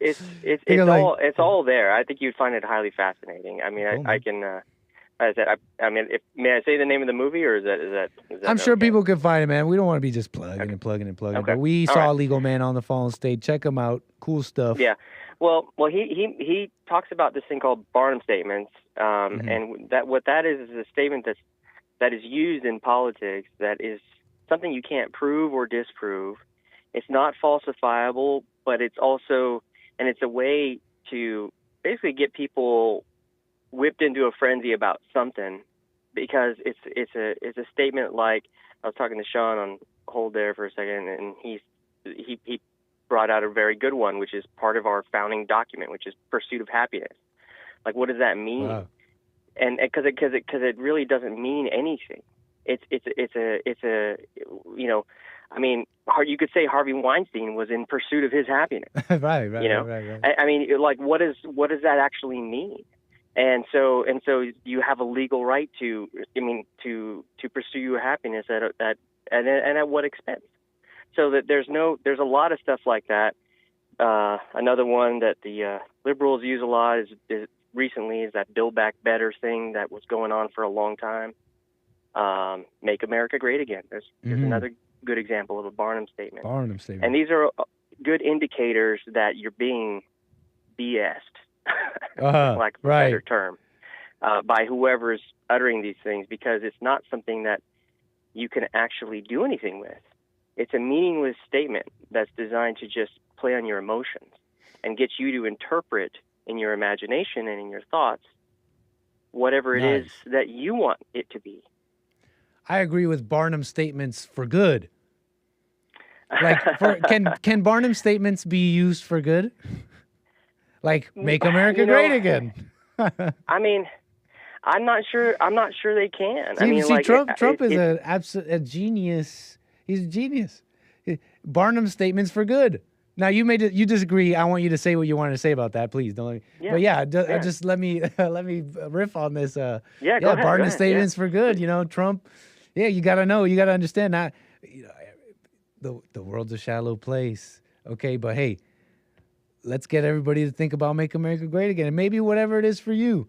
it's all there. I think you'd find it highly fascinating. I mean, I can. As I said, may I say the name of the movie, or is that I'm sure people can find it, man. We don't want to be just plugging and plugging and plugging. Okay. But we saw Legal Man on the fallen state. Check him out. Cool stuff. Yeah. Well, he talks about this thing called Barnum statements, and what that is a statement that is used in politics that is something you can't prove or disprove. It's not falsifiable, but it's also, and it's a way to basically get people whipped into a frenzy about something, because it's a statement like, I was talking to Sean on hold there for a second, and he brought out a very good one, which is part of our founding document, which is pursuit of happiness. Like, what does that mean? Wow. And because it really doesn't mean anything. It's a I mean, you could say Harvey Weinstein was in pursuit of his happpuess. right. I mean, like, what does that actually mean? And so you have a legal right to pursue your happiness at what expense? So that there's a lot of stuff like that. Another one that the liberals use a lot is that Build Back Better thing that was going on for a long time. Make America Great Again. There's another good example of a Barnum statement. And these are good indicators that you're being BS'd, like a better term, by whoever's uttering these things, because it's not something that you can actually do anything with. It's a meaningless statement that's designed to just play on your emotions and get you to interpret in your imagination and in your thoughts whatever it is that you want it to be. I agree with Barnum's statements for good. Like, can Barnum's statements be used for good? Like, make America great again. I mean, I'm not sure they can. Trump is a genius. He's a genius. Barnum's statements for good. Now you disagree. I want you to say what you wanted to say about that, please. Don't. But just let me riff on this. Go ahead, Barnum's statements for good. Trump. Yeah, you gotta know. You gotta understand that. The world's a shallow place. Okay, but hey, let's get everybody to think about Make America Great Again, and maybe whatever it is for you.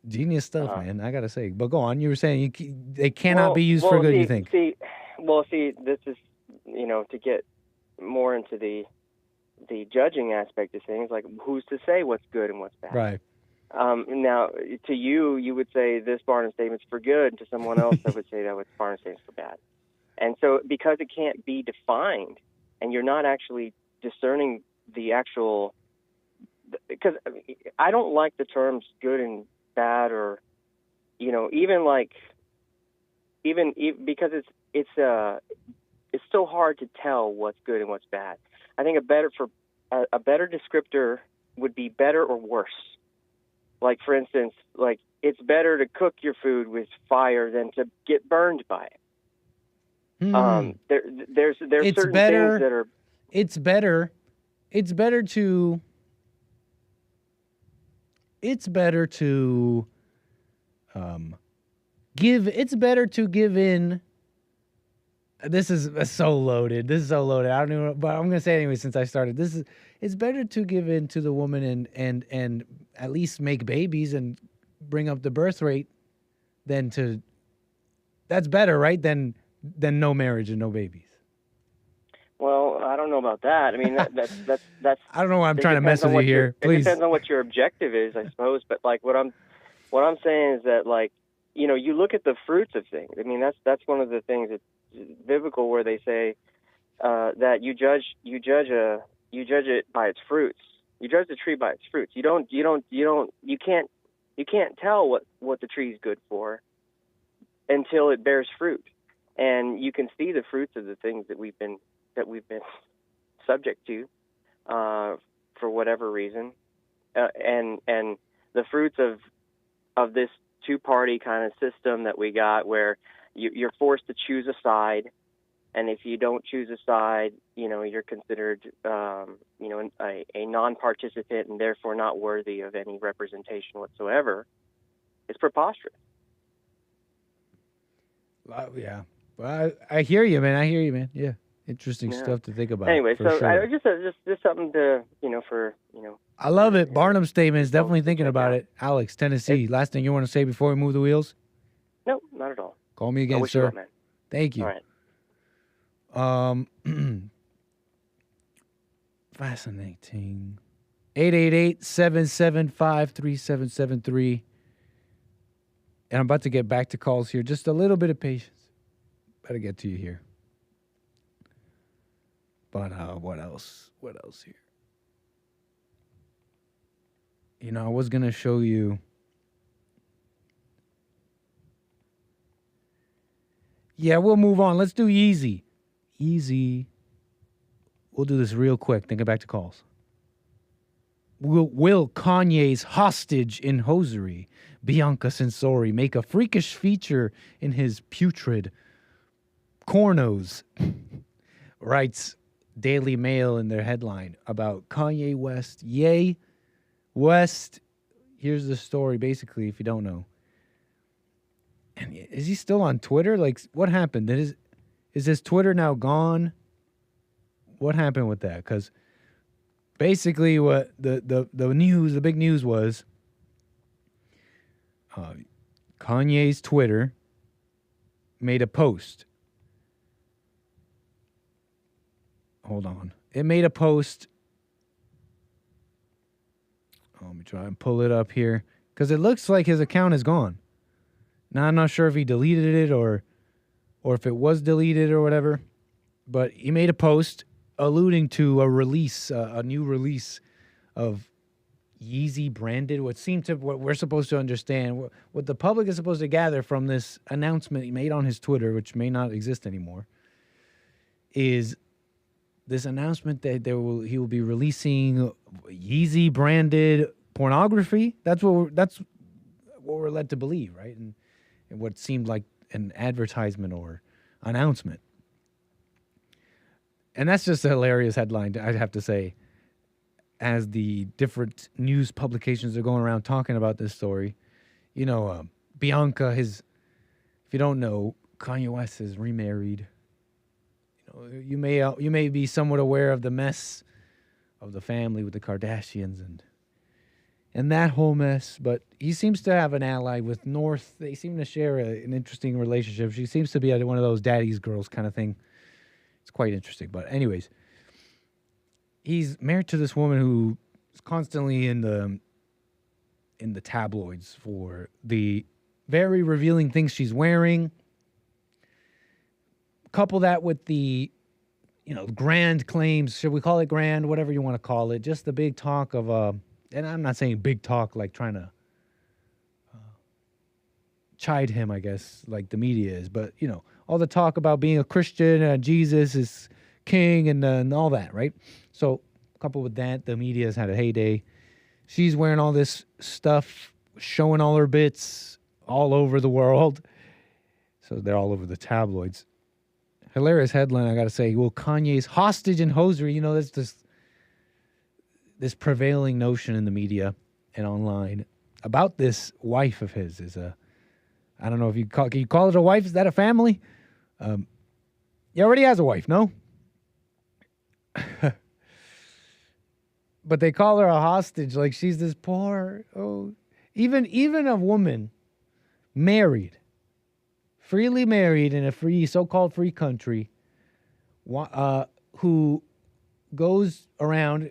Genius stuff, man. I gotta say. But go on. You were saying they cannot be used for good. You think? See, this is to get more into the judging aspect of things. Like, who's to say what's good and what's bad? Right. Now, to you would say this Barnum statement's for good. To someone else, I would say that Barnum statement's for bad. And so, because it can't be defined, and you're not actually discerning the actual, because I don't like the terms good and bad, or even because it's so hard to tell what's good and what's bad. I think a better descriptor would be better or worse. Like, for instance, like, it's better to cook your food with fire than to get burned by it. There's certain things that are. It's better to give in. This is so loaded. I don't know, but I'm gonna say it anyway since I started. It's better to give in to the woman and at least make babies and bring up the birth rate than to. That's better, right? Than no marriage and no babies. Well, I don't know about that. I mean, that's. I don't know why I'm trying to mess with you here. Please. It depends on what your objective is, I suppose. But like what I'm saying is that, like, you look at the fruits of things. I mean, that's one of the things that's biblical, where they say that you judge it by its fruits. You judge the tree by its fruits. You can't tell what the tree is good for until it bears fruit. And you can see the fruits of the things that we've been subject to for whatever reason, and the fruits of this two-party kind of system that we got, where you're forced to choose a side, and if you don't choose a side, you're considered a non-participant and therefore not worthy of any representation whatsoever. It's preposterous. Yeah. Well, I hear you, man. Yeah, interesting stuff to think about. Anyway, so sure. just something to I love it. Barnum statement is definitely thinking about it. Alex, Tennessee. Last thing you want to say before we move the wheels? No, not at all. Call me again, sir. Man. Thank you. All right. Fascinating. 888-775-3773. And I'm about to get back to calls here. Just a little bit of patience. Better get to you here. But what else? What else here? I was going to show you. Yeah, we'll move on. Let's do Yeezy. We'll do this real quick. Then get back to calls. Will Kanye's hostage in hosiery, Bianca Censori, make a freakish feature in his putrid cornos? Writes Daily Mail in their headline about Kanye West. Yay, West. Here's the story, basically, if you don't know. And is he still on Twitter? Like, what happened? Is his Twitter now gone? What happened with that? Because basically what the big news was, Kanye's Twitter made a post. Hold on. It made a post. Let me try and pull it up here, because it looks like his account is gone. Now, I'm not sure if he deleted it or if it was deleted or whatever, but he made a post alluding to a release, a new release of Yeezy branded, what we're supposed to understand, what the public is supposed to gather from this announcement he made on his Twitter, which may not exist anymore, is this announcement that he will be releasing Yeezy branded pornography. That's what we're led to believe, right? And what seemed like an advertisement or announcement. And that's just a hilarious headline, I'd have to say, as the different news publications are going around talking about this story. You know, Bianca, if you don't know, Kanye West is remarried. You know, you may be somewhat aware of the mess of the family with the Kardashians and that whole mess, but he seems to have an ally with North. They seem to share an interesting relationship. She seems to be one of those daddy's girls kind of thing. It's quite interesting. But anyways, he's married to this woman who is constantly in the tabloids for the very revealing things she's wearing. Couple that with the, grand claims, should we call it grand, whatever you want to call it, just the big talk of, and I'm not saying big talk like trying to chide him, I guess, like the media is, but, all the talk about being a Christian and Jesus is king and all that, right? So coupled with that, the media has had a heyday. She's wearing all this stuff, showing all her bits all over the world. So they're all over the tabloids. Hilarious headline, I got to say. Well, Kanye's hostage and hosiery. That's this prevailing notion in the media and online about this wife of his is I don't know if can you call it a wife? Is that a family? He already has a wife, no? But they call her a hostage, like she's this poor. Even a woman freely married in a so-called free country, who goes around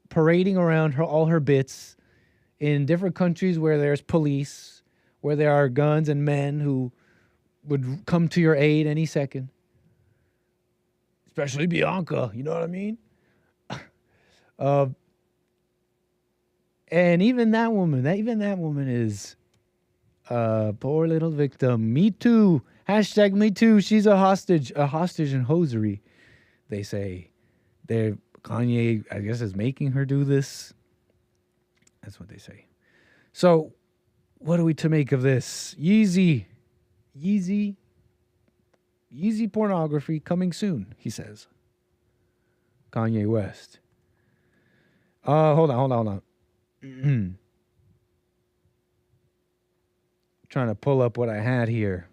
parading around all her bits in different countries where there's police, where there are guns and men who would come to your aid any second. Especially Bianca, you know what I mean? And even that woman is a poor little victim. Me too. Hashtag me too. She's a hostage and hosiery. They say Kanye, I guess, is making her do this. That's what they say. So, what are we to make of this? Yeezy pornography coming soon, he says. Kanye West. Hold on. Trying to pull up what I had here.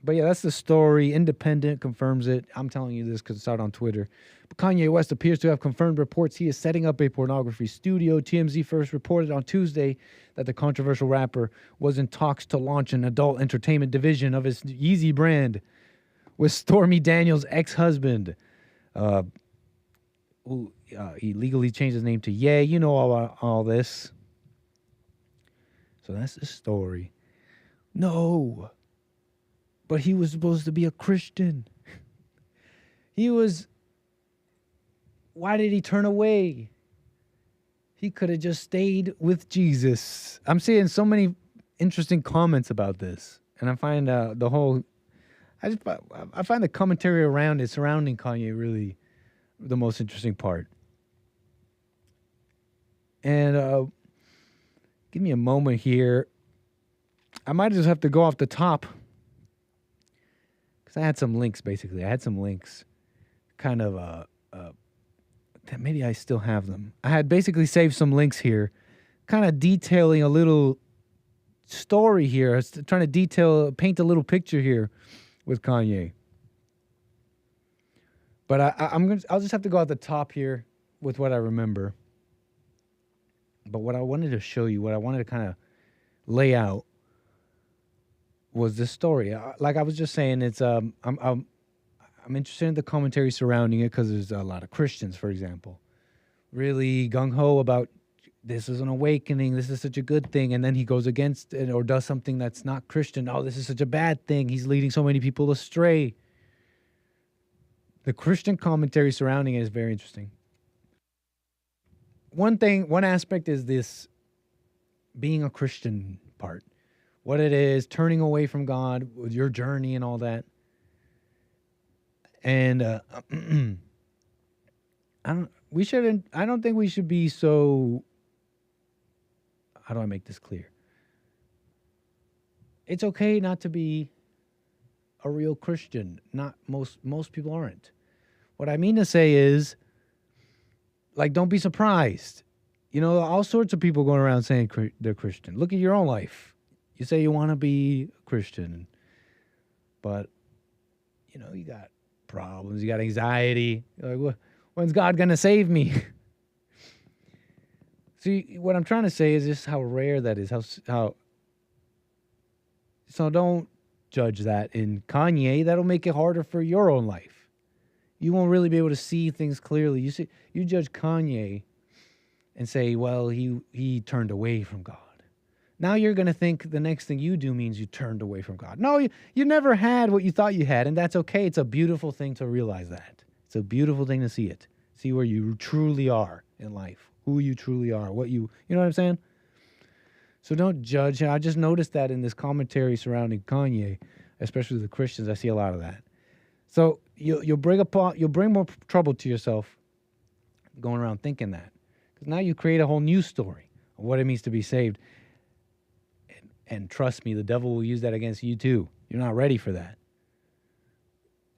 But yeah, that's the story. Independent confirms it. I'm telling you this because it's out on Twitter. But Kanye West appears to have confirmed reports he is setting up a pornography studio. TMZ first reported on Tuesday that the controversial rapper was in talks to launch an adult entertainment division of his Yeezy brand with Stormy Daniels' ex-husband, who he legally changed his name to Ye. You know all this. So that's the story. No. But he was supposed to be a Christian. Why did he turn away? He could have just stayed with Jesus. I'm seeing so many interesting comments about this. And I find I find the commentary around it, surrounding Kanye, really the most interesting part. And give me a moment here. I might just have to go off the top. I had some links, basically. I had some links, kind of, maybe I still have them. I had basically saved some links here, kind of detailing a little story here. I was trying to paint a little picture here with Kanye. But I'll just have to go at the top here with what I remember. But what I wanted to show you, what I wanted to kind of lay out, was this story. Like I was just saying, it's I'm interested in the commentary surrounding it because there's a lot of Christians, for example, really gung-ho about this is an awakening, this is such a good thing, and then he goes against it or does something that's not Christian. Oh, this is such a bad thing. He's leading so many people astray. The Christian commentary surrounding it is very interesting. one aspect is this being a Christian part. What it is, turning away from God, with your journey and all that. And I don't think we should be so, how do I make this clear? It's okay not to be a real Christian. Not most people aren't. What I mean to say is, like, don't be surprised. You know, all sorts of people going around saying they're Christian. Look at your own life. You say you want to be a Christian, but, you know, you got problems. You got anxiety. You're like, when's God going to save me? See, what I'm trying to say is just how rare that is. How. So don't judge that in Kanye. That'll make it harder for your own life. You won't really be able to see things clearly. You judge Kanye and say, well, he turned away from God. Now you're going to think the next thing you do means you turned away from God. No, you never had what you thought you had, and that's okay. It's a beautiful thing to realize that. It's a beautiful thing to see it. See where you truly are in life, who you truly are, you know what I'm saying? So don't judge. I just noticed that in this commentary surrounding Kanye, especially the Christians. I see a lot of that. So you'll bring more trouble to yourself going around thinking that. Because now you create a whole new story of what it means to be saved. And trust me, the devil will use that against you too. You're not ready for that.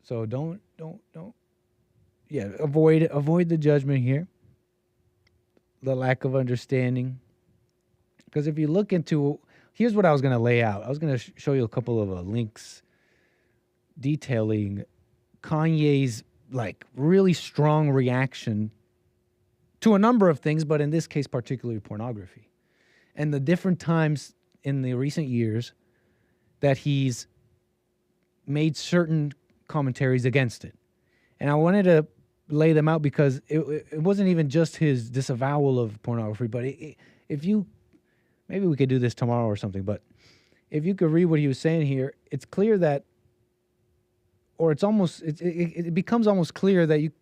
So don't. Yeah, avoid the judgment here. The lack of understanding. Because if you look into, here's what I was going to lay out. I was going to show you a couple of links detailing Kanye's like really strong reaction to a number of things, but in this case, particularly pornography. And the different times in the recent years that he's made certain commentaries against it. And I wanted to lay them out because it wasn't even just his disavowal of pornography, but if you, maybe we could do this tomorrow or something, but if you could read what he was saying here, it's clear that, or it's almost, it becomes almost clear that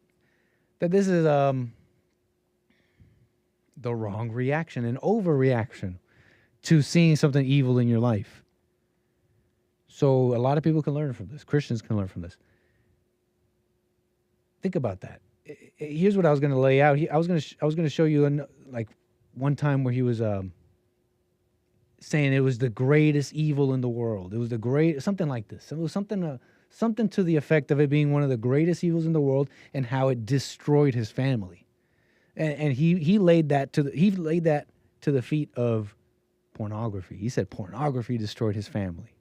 this is the wrong reaction, an overreaction to seeing something evil in your life. So a lot of people can learn from this. Christians can learn from this. Think about that. Here's what I was going to lay out. I was going to show you like one time where he was saying it was the greatest evil in the world. It was something like this. It was something to the effect of it being one of the greatest evils in the world and how it destroyed his family. And he laid that to the feet of pornography. He said pornography destroyed his family.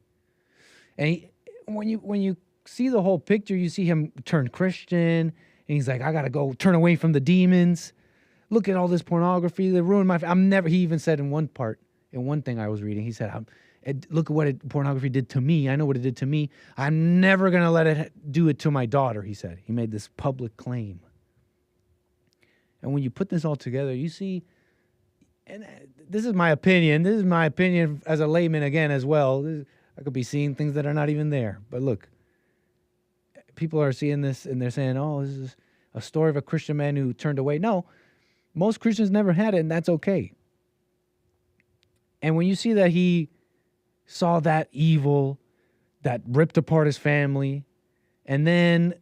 And when you see the whole picture, you see him turn Christian, and he's like, I gotta go turn away from the demons. Look at all this pornography. They ruined my. He even said in one thing I was reading, he said, look at what pornography did to me. I know what it did to me. I'm never gonna let it do it to my daughter. He said. He made this public claim. And when you put this all together, you see. And this is my opinion. This is my opinion as a layman again as well. I could be seeing things that are not even there. But look, people are seeing this and they're saying, oh, this is a story of a Christian man who turned away. No, most Christians never had it, and that's okay. And when you see that he saw that evil that ripped apart his family, and then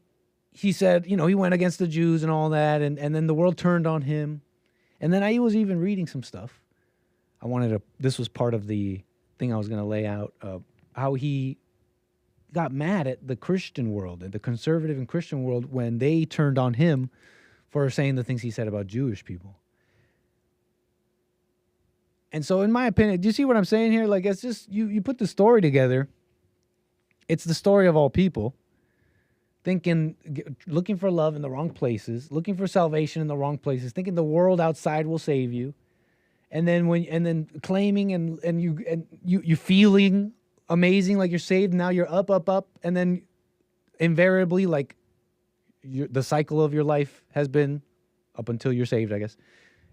he said, he went against the Jews and all that, and then the world turned on him. And then I was even reading some stuff. This was part of the thing I was going to lay out, how he got mad at the Christian world, at the conservative and Christian world, when they turned on him for saying the things he said about Jewish people. And so in my opinion, do you see what I'm saying here? Like, it's just, you put the story together. It's the story of all people. Looking for love in the wrong places, looking for salvation in the wrong places, thinking the world outside will save you, and then claiming and you feeling amazing like you're saved. Now you're up, and then invariably like the cycle of your life has been up until you're saved, I guess,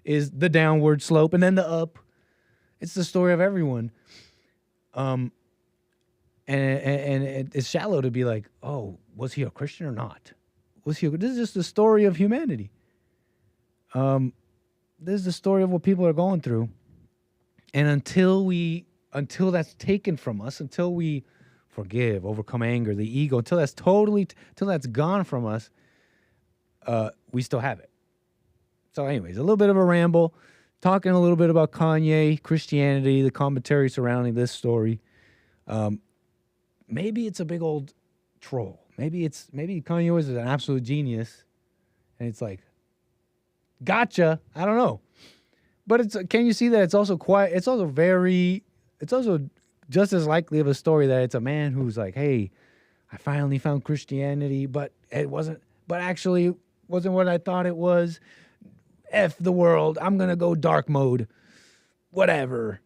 is the downward slope and then the up. It's the story of everyone. And it's shallow to be like, oh, was he a Christian or not? This is just the story of humanity. this is the story of what people are going through. And until that's taken from us, until we forgive, overcome anger, the ego, until that's gone from us, we still have it. So anyways, a little bit of a ramble, talking a little bit about Kanye, Christianity, the commentary surrounding this story. Maybe it's a big old troll. Maybe Kanye West is an absolute genius, and it's like, gotcha. I don't know, but can you see that it's also quiet? It's also just as likely of a story that it's a man who's like, hey, I finally found Christianity, but actually wasn't what I thought it was. F the world. I'm gonna go dark mode. Whatever.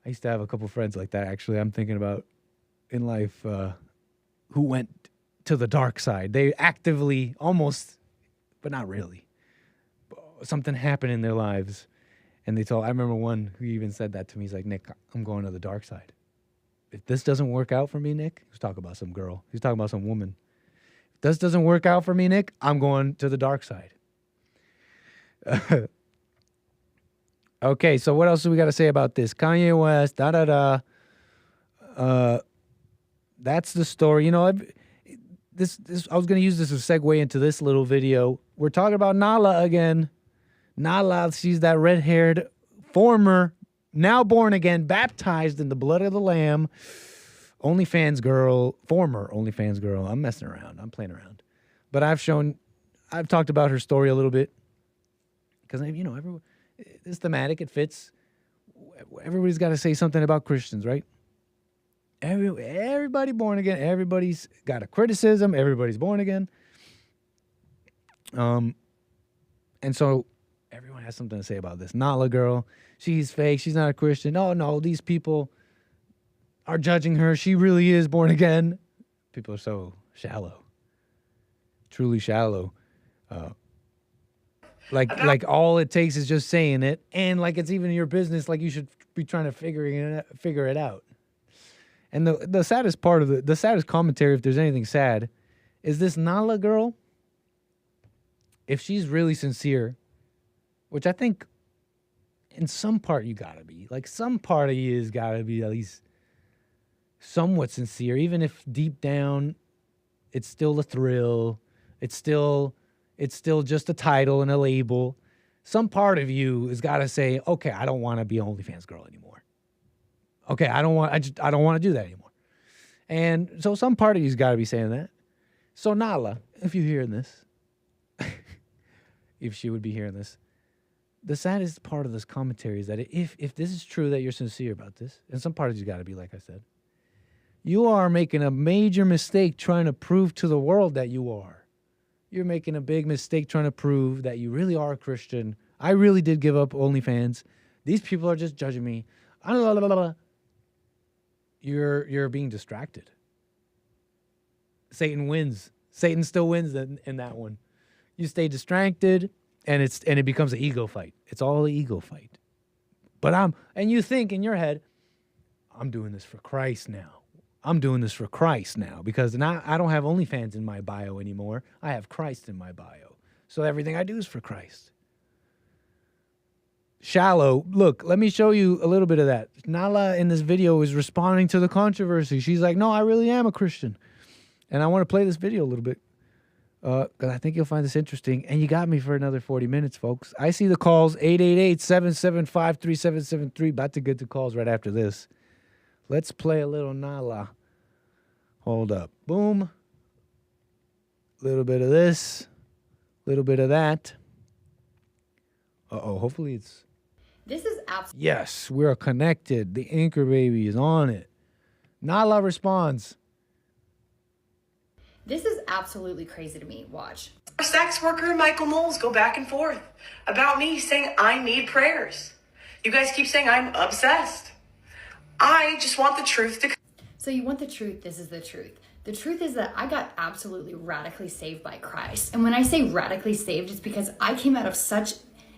I used to have a couple friends like that. Actually, I'm thinking about in life who went to the dark side. They actively, almost, but not really. Something happened in their lives, and I remember one who even said that to me. He's like, Nick, I'm going to the dark side. If this doesn't work out for me, Nick, he was talking about some girl. He was talking about some woman. If this doesn't work out for me, Nick, I'm going to the dark side. Okay, so what else do we got to say about this? Kanye West, that's the story. You know, I was going to use this as a segue into this little video. We're talking about Nala again. Nala, she's that red-haired, former, now born again, baptized in the blood of the Lamb, former OnlyFans girl. I'm messing around. I'm playing around. But I've talked about her story a little bit because, you know, it's thematic. It fits. Everybody's got to say something about Christians, right? Everybody born again. Everybody's got a criticism. Everybody's born again. And so everyone has something to say about this. Nala girl, she's fake. She's not a Christian. No, these people are judging her. She really is born again. People are so shallow. Truly shallow. Like all it takes is just saying it, and like it's even your business. Like you should be trying to figure it out. And the saddest part of the saddest commentary, if there's anything sad, is this Nala girl. If she's really sincere, which I think in some part you gotta be, like some part of you has gotta be at least somewhat sincere, even if deep down it's still a thrill, it's still just a title and a label. Some part of you has got to say, okay, I don't want to be an OnlyFans girl anymore. Okay, I don't want to do that anymore. And so some part of you's got to be saying that. So Nala, if you're hearing this, if she would be hearing this, the saddest part of this commentary is that if this is true that you're sincere about this, and some part of you's got to be, like I said, you are making a major mistake trying to prove to the world that you are. You're making a big mistake trying to prove that you really are a Christian. I really did give up OnlyFans. These people are just judging me. You're being distracted. Satan wins. Satan still wins in that one. You stay distracted, and it becomes an ego fight. It's all an ego fight. And you think in your head, I'm doing this for Christ now. I'm doing this for Christ now because now I don't have OnlyFans in my bio anymore. I have Christ in my bio. So everything I do is for Christ. Shallow. Look, let me show you a little bit of that. Nala in this video is responding to the controversy. She's like, no, I really am a Christian. And I want to play this video a little bit because I think you'll find this interesting. And you got me for another 40 minutes, folks. I see the calls, 888-775-3773. About to get the calls right after this. Let's play a little Nala. Hold up. Boom. Little bit of this. Little bit of that. Uh-oh. Hopefully it's... This is absolutely... Yes, we're connected. The anchor baby is on it. Nala responds. This is absolutely crazy to me. Watch. Sex worker Michael Knowles go back and forth about me saying I need prayers. You guys keep saying I'm obsessed. I just want the truth to... So you want the truth, this is the truth. The truth is that I got absolutely radically saved by Christ. And when I say radically saved, it's because I came out of such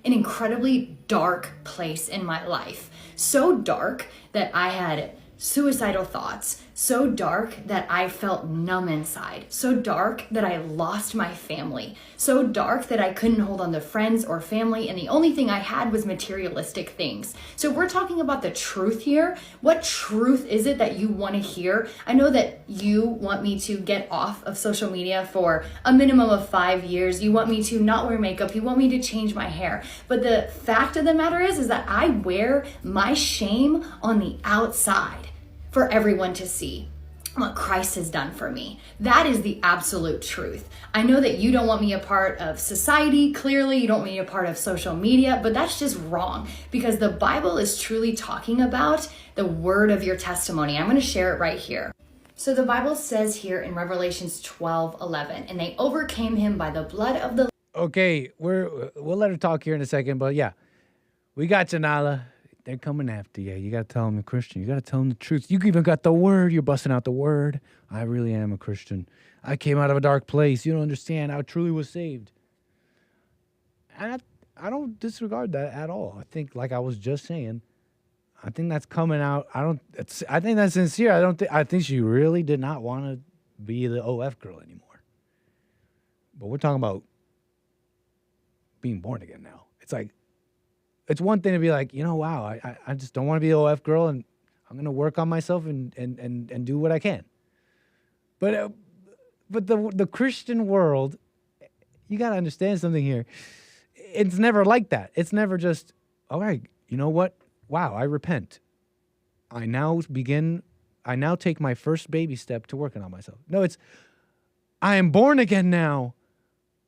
an incredibly dark place in my life. So dark that I had suicidal thoughts, so dark that I felt numb inside, so dark that I lost my family, so dark that I couldn't hold on to friends or family, and the only thing I had was materialistic things. So we're talking about the truth here. What truth is it that you want to hear? I know that you want me to get off of social media for a minimum of 5 years. You want me to not wear makeup. You want me to change my hair. But the fact of the matter is that I wear my shame on the outside for everyone to see what Christ has done for me. That is the absolute truth. I know that you don't want me a part of society. Clearly, you don't want me a part of social media, but that's just wrong, because the Bible is truly talking about the word of your testimony. I'm going to share it right here. So the Bible says here in Revelations 12:11, and they overcame him by the blood of the... Okay, we'll let her talk here in a second, but yeah, we got you, Nala. They're coming after you. You got to tell them you're Christian. You got to tell them the truth. You even got the word. You're busting out the word. I really am a Christian. I came out of a dark place. You don't understand. I truly was saved. And I don't disregard that at all. I think, like I was just saying, I think that's coming out. I think that's sincere. I think she really did not want to be the OF girl anymore. But we're talking about being born again now. It's like, it's one thing to be like, wow, I just don't want to be an OF girl, and I'm going to work on myself and do what I can. But the Christian world, you got to understand something here. It's never like that. It's never just, all right, you know what? Wow, I repent. I now take my first baby step to working on myself. No, it's, I am born again now.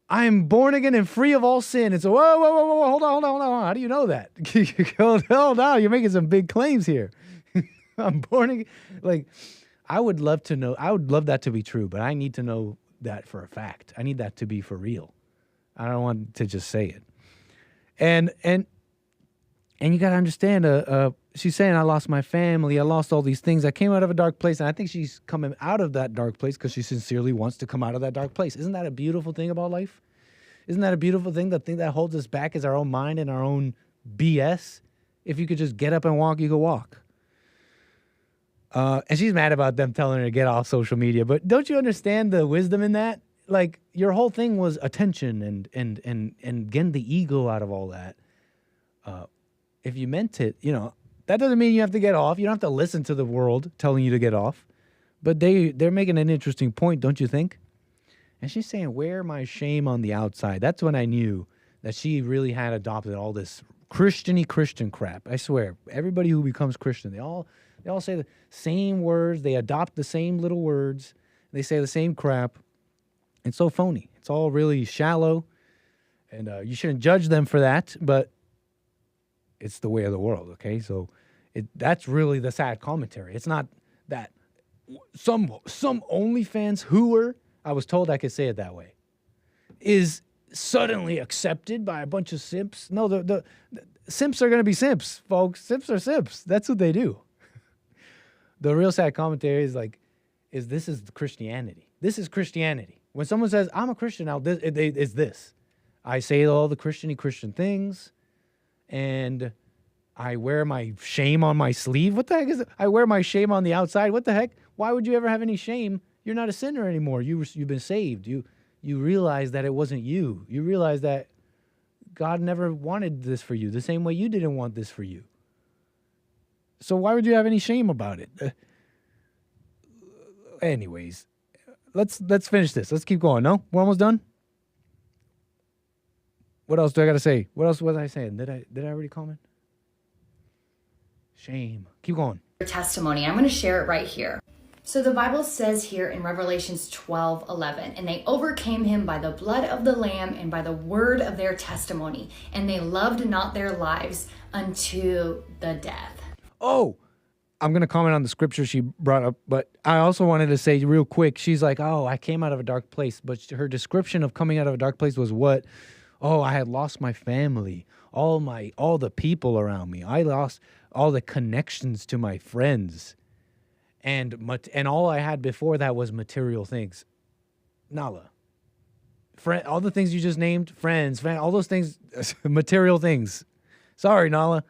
I am born again and free of all sin. It's whoa, hold on. How do you know that? Hold on, you're making some big claims here. I'm born again. Like, I would love to know. I would love that to be true, but I need to know that for a fact. I need that to be for real. I don't want to just say it. And you got to understand. She's saying, I lost my family. I lost all these things. I came out of a dark place. And I think she's coming out of that dark place because she sincerely wants to come out of that dark place. Isn't that a beautiful thing about life? Isn't that a beautiful thing? The thing that holds us back is our own mind and our own BS. If you could just get up and walk, you could walk. And she's mad about them telling her to get off social media. But don't you understand the wisdom in that? Like, your whole thing was attention and getting the ego out of all that. If you meant it, that doesn't mean you have to get off. You don't have to listen to the world telling you to get off. But they're making an interesting point, don't you think? And she's saying, wear my shame on the outside. That's when I knew that she really had adopted all this Christian crap. I swear, everybody who becomes Christian, they all say the same words. They adopt the same little words. They say the same crap. It's so phony. It's all really shallow. And you shouldn't judge them for that, but it's the way of the world, okay? So that's really the sad commentary. It's not that some OnlyFans hooer, I was told I could say it that way, is suddenly accepted by a bunch of simps. No, the simps are going to be simps, folks. Simps are simps. That's what they do. The real sad commentary is this is Christianity. This is Christianity. When someone says, I'm a Christian now, it's this. I say all the Christian things, and I wear my shame on my sleeve. What the heck is it? I wear my shame on the outside. What the heck? Why would you ever have any shame? You're not a sinner anymore. You've been saved. You realize that it wasn't you. You realize that God never wanted this for you, the same way you didn't want this for you. So why would you have any shame about it? Anyways, let's finish this. Let's keep going. No? We're almost done? What else do I got to say? What else was I saying? Did I already comment? Shame. Keep going. Your testimony. I'm going to share it right here. So the Bible says here in Revelations 12:11, and they overcame him by the blood of the Lamb and by the word of their testimony, and they loved not their lives unto the death. Oh, I'm going to comment on the scripture she brought up, but I also wanted to say real quick, she's like, oh, I came out of a dark place, but her description of coming out of a dark place was what? Oh, I had lost my family, all the people around me. I lost all the connections to my friends. And all I had before that was material things. Nala. All the things you just named, friends, all those things, material things. Sorry, Nala.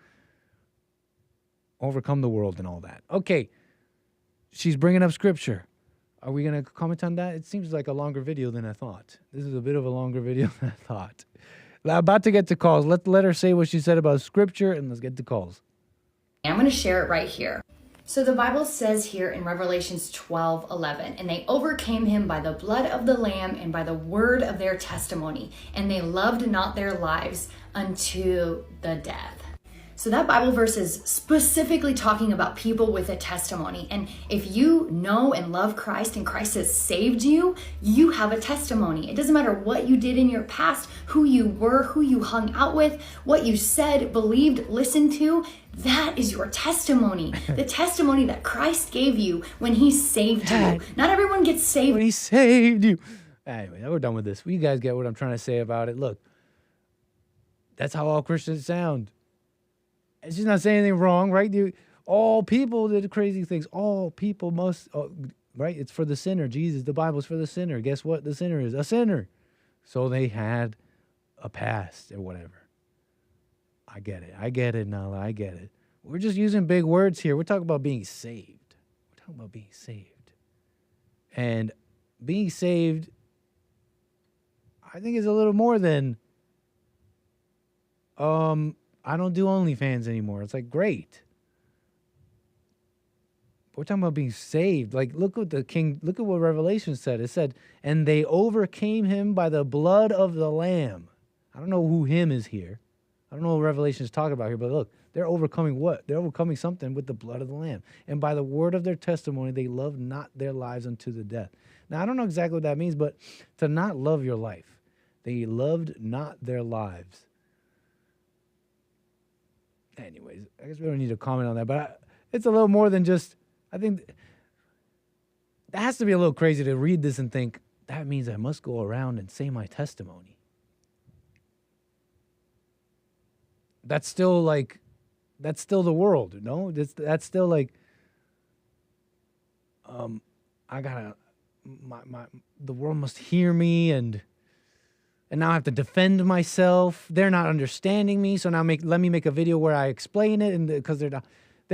Overcome the world and all that. Okay. she's bringing up scripture. Are we going to comment on that? It seems like a longer video than I thought. This is a bit of a longer video than I thought. About to get to calls. Let her say what she said about scripture, and let's get to calls. I'm going to share it right here. So the Bible says here in Revelations 12:11, and they overcame him by the blood of the Lamb and by the word of their testimony, and they loved not their lives unto the death. So that Bible verse is specifically talking about people with a testimony. And if you know and love Christ and Christ has saved you, you have a testimony. It doesn't matter what you did in your past, who you were, who you hung out with, what you said, believed, listened to. That is your testimony. The testimony that Christ gave you when he saved you. Not everyone gets saved. When he saved you. Anyway, we're done with this. You guys get what I'm trying to say about it. Look, that's how all Christians sound. She's not saying anything wrong, right? All people did crazy things. All people must, right? It's for the sinner. Jesus, the Bible's for the sinner. Guess what the sinner is? A sinner. So they had a past or whatever. I get it, Nala. I get it. We're just using big words here. We're talking about being saved. And being saved, I think, is a little more than, I don't do OnlyFans anymore. It's like, great. But we're talking about being saved. Like, look what Revelation said. It said, and they overcame him by the blood of the Lamb. I don't know who him is here. I don't know what Revelation is talking about here, but look, they're overcoming what? They're overcoming something with the blood of the Lamb. And by the word of their testimony, they loved not their lives unto the death. Now, I don't know exactly what that means, but to not love your life. They loved not their lives. Anyways, I guess we don't need to comment on that, but it's a little more than just, I think that has to be a little crazy to read this and think, that means I must go around and say my testimony. That's still the world, no? That's still like, I gotta, the world must hear me, and now I have to defend myself. They're not understanding me, so now let me make a video where I explain it, and because they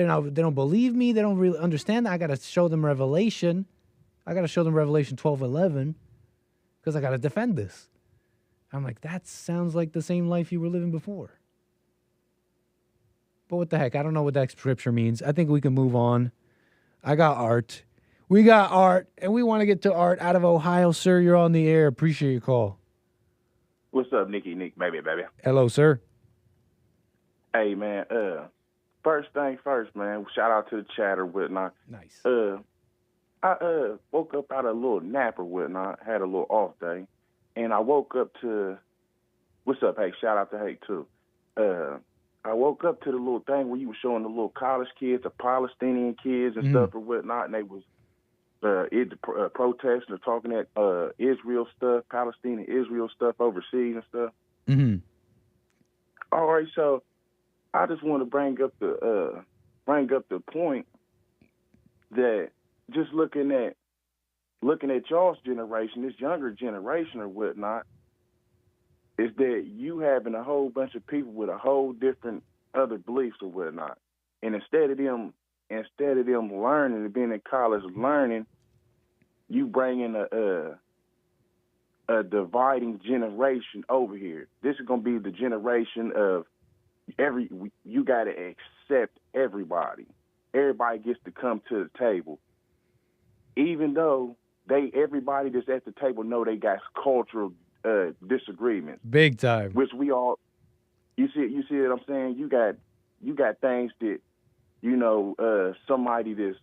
don't believe me, they don't really understand that. I gotta show them Revelation. I gotta show them Revelation 12:11, because I gotta defend this. I'm like, that sounds like the same life you were living before. But what the heck? I don't know what that scripture means. I think we can move on. I got Art. We got Art, and we want to get to Art out of Ohio. Sir, you're on the air. Appreciate your call. What's up, Nicky? Baby? Hello, sir. Hey, man. First thing first, man. Shout out to the chat or whatnot. Nice. I woke up out of a little nap or whatnot. Had a little off day, and I woke up to. What's up? Hey, shout out to Hank too. I woke up to the little thing where you were showing the little college kids, the Palestinian kids and stuff or whatnot, and they was protesting or talking at Israel stuff, Palestinian Israel stuff overseas and stuff. Mm-hmm. All right, so I just want to bring up the point that just looking at y'all's generation, this younger generation or whatnot, is that you having a whole bunch of people with a whole different other beliefs or whatnot, and instead of them learning and being in college learning, you bringing a dividing generation over here. This is gonna be the generation of you got to accept everybody. Everybody gets to come to the table, even though everybody that's at the table know they got cultural disagreements, big time. Which we all, you see what I'm saying? You got things that, somebody that's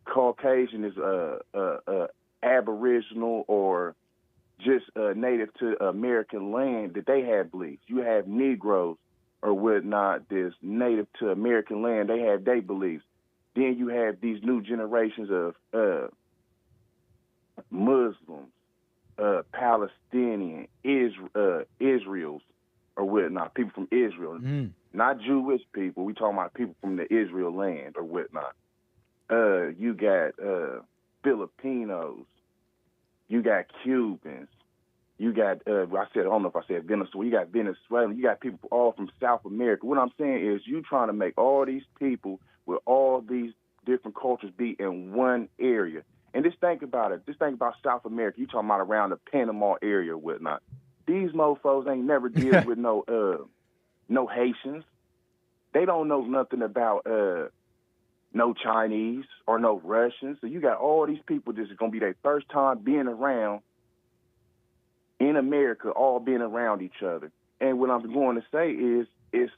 Caucasian is Aboriginal or just native to American land that they have beliefs. You have Negroes or whatnot that's native to American land. They have their beliefs. Then you have these new generations of Muslims, Palestinian, Israels or whatnot, people from Israel, not Jewish people. We talking about people from the Israel land or whatnot. You got Filipinos, you got Cubans, you got I don't know if I said Venezuela. You got Venezuelan, you got people all from South America. What I'm saying is, you trying to make all these people with all these different cultures be in one area. And just think about it. Just think about South America. You talking about around the Panama area or whatnot. These mofos ain't never deal with no Haitians. They don't know nothing about no Chinese or no Russians. So you got all these people that's going to be their first time being around in America, all being around each other. And what I'm going to say is it's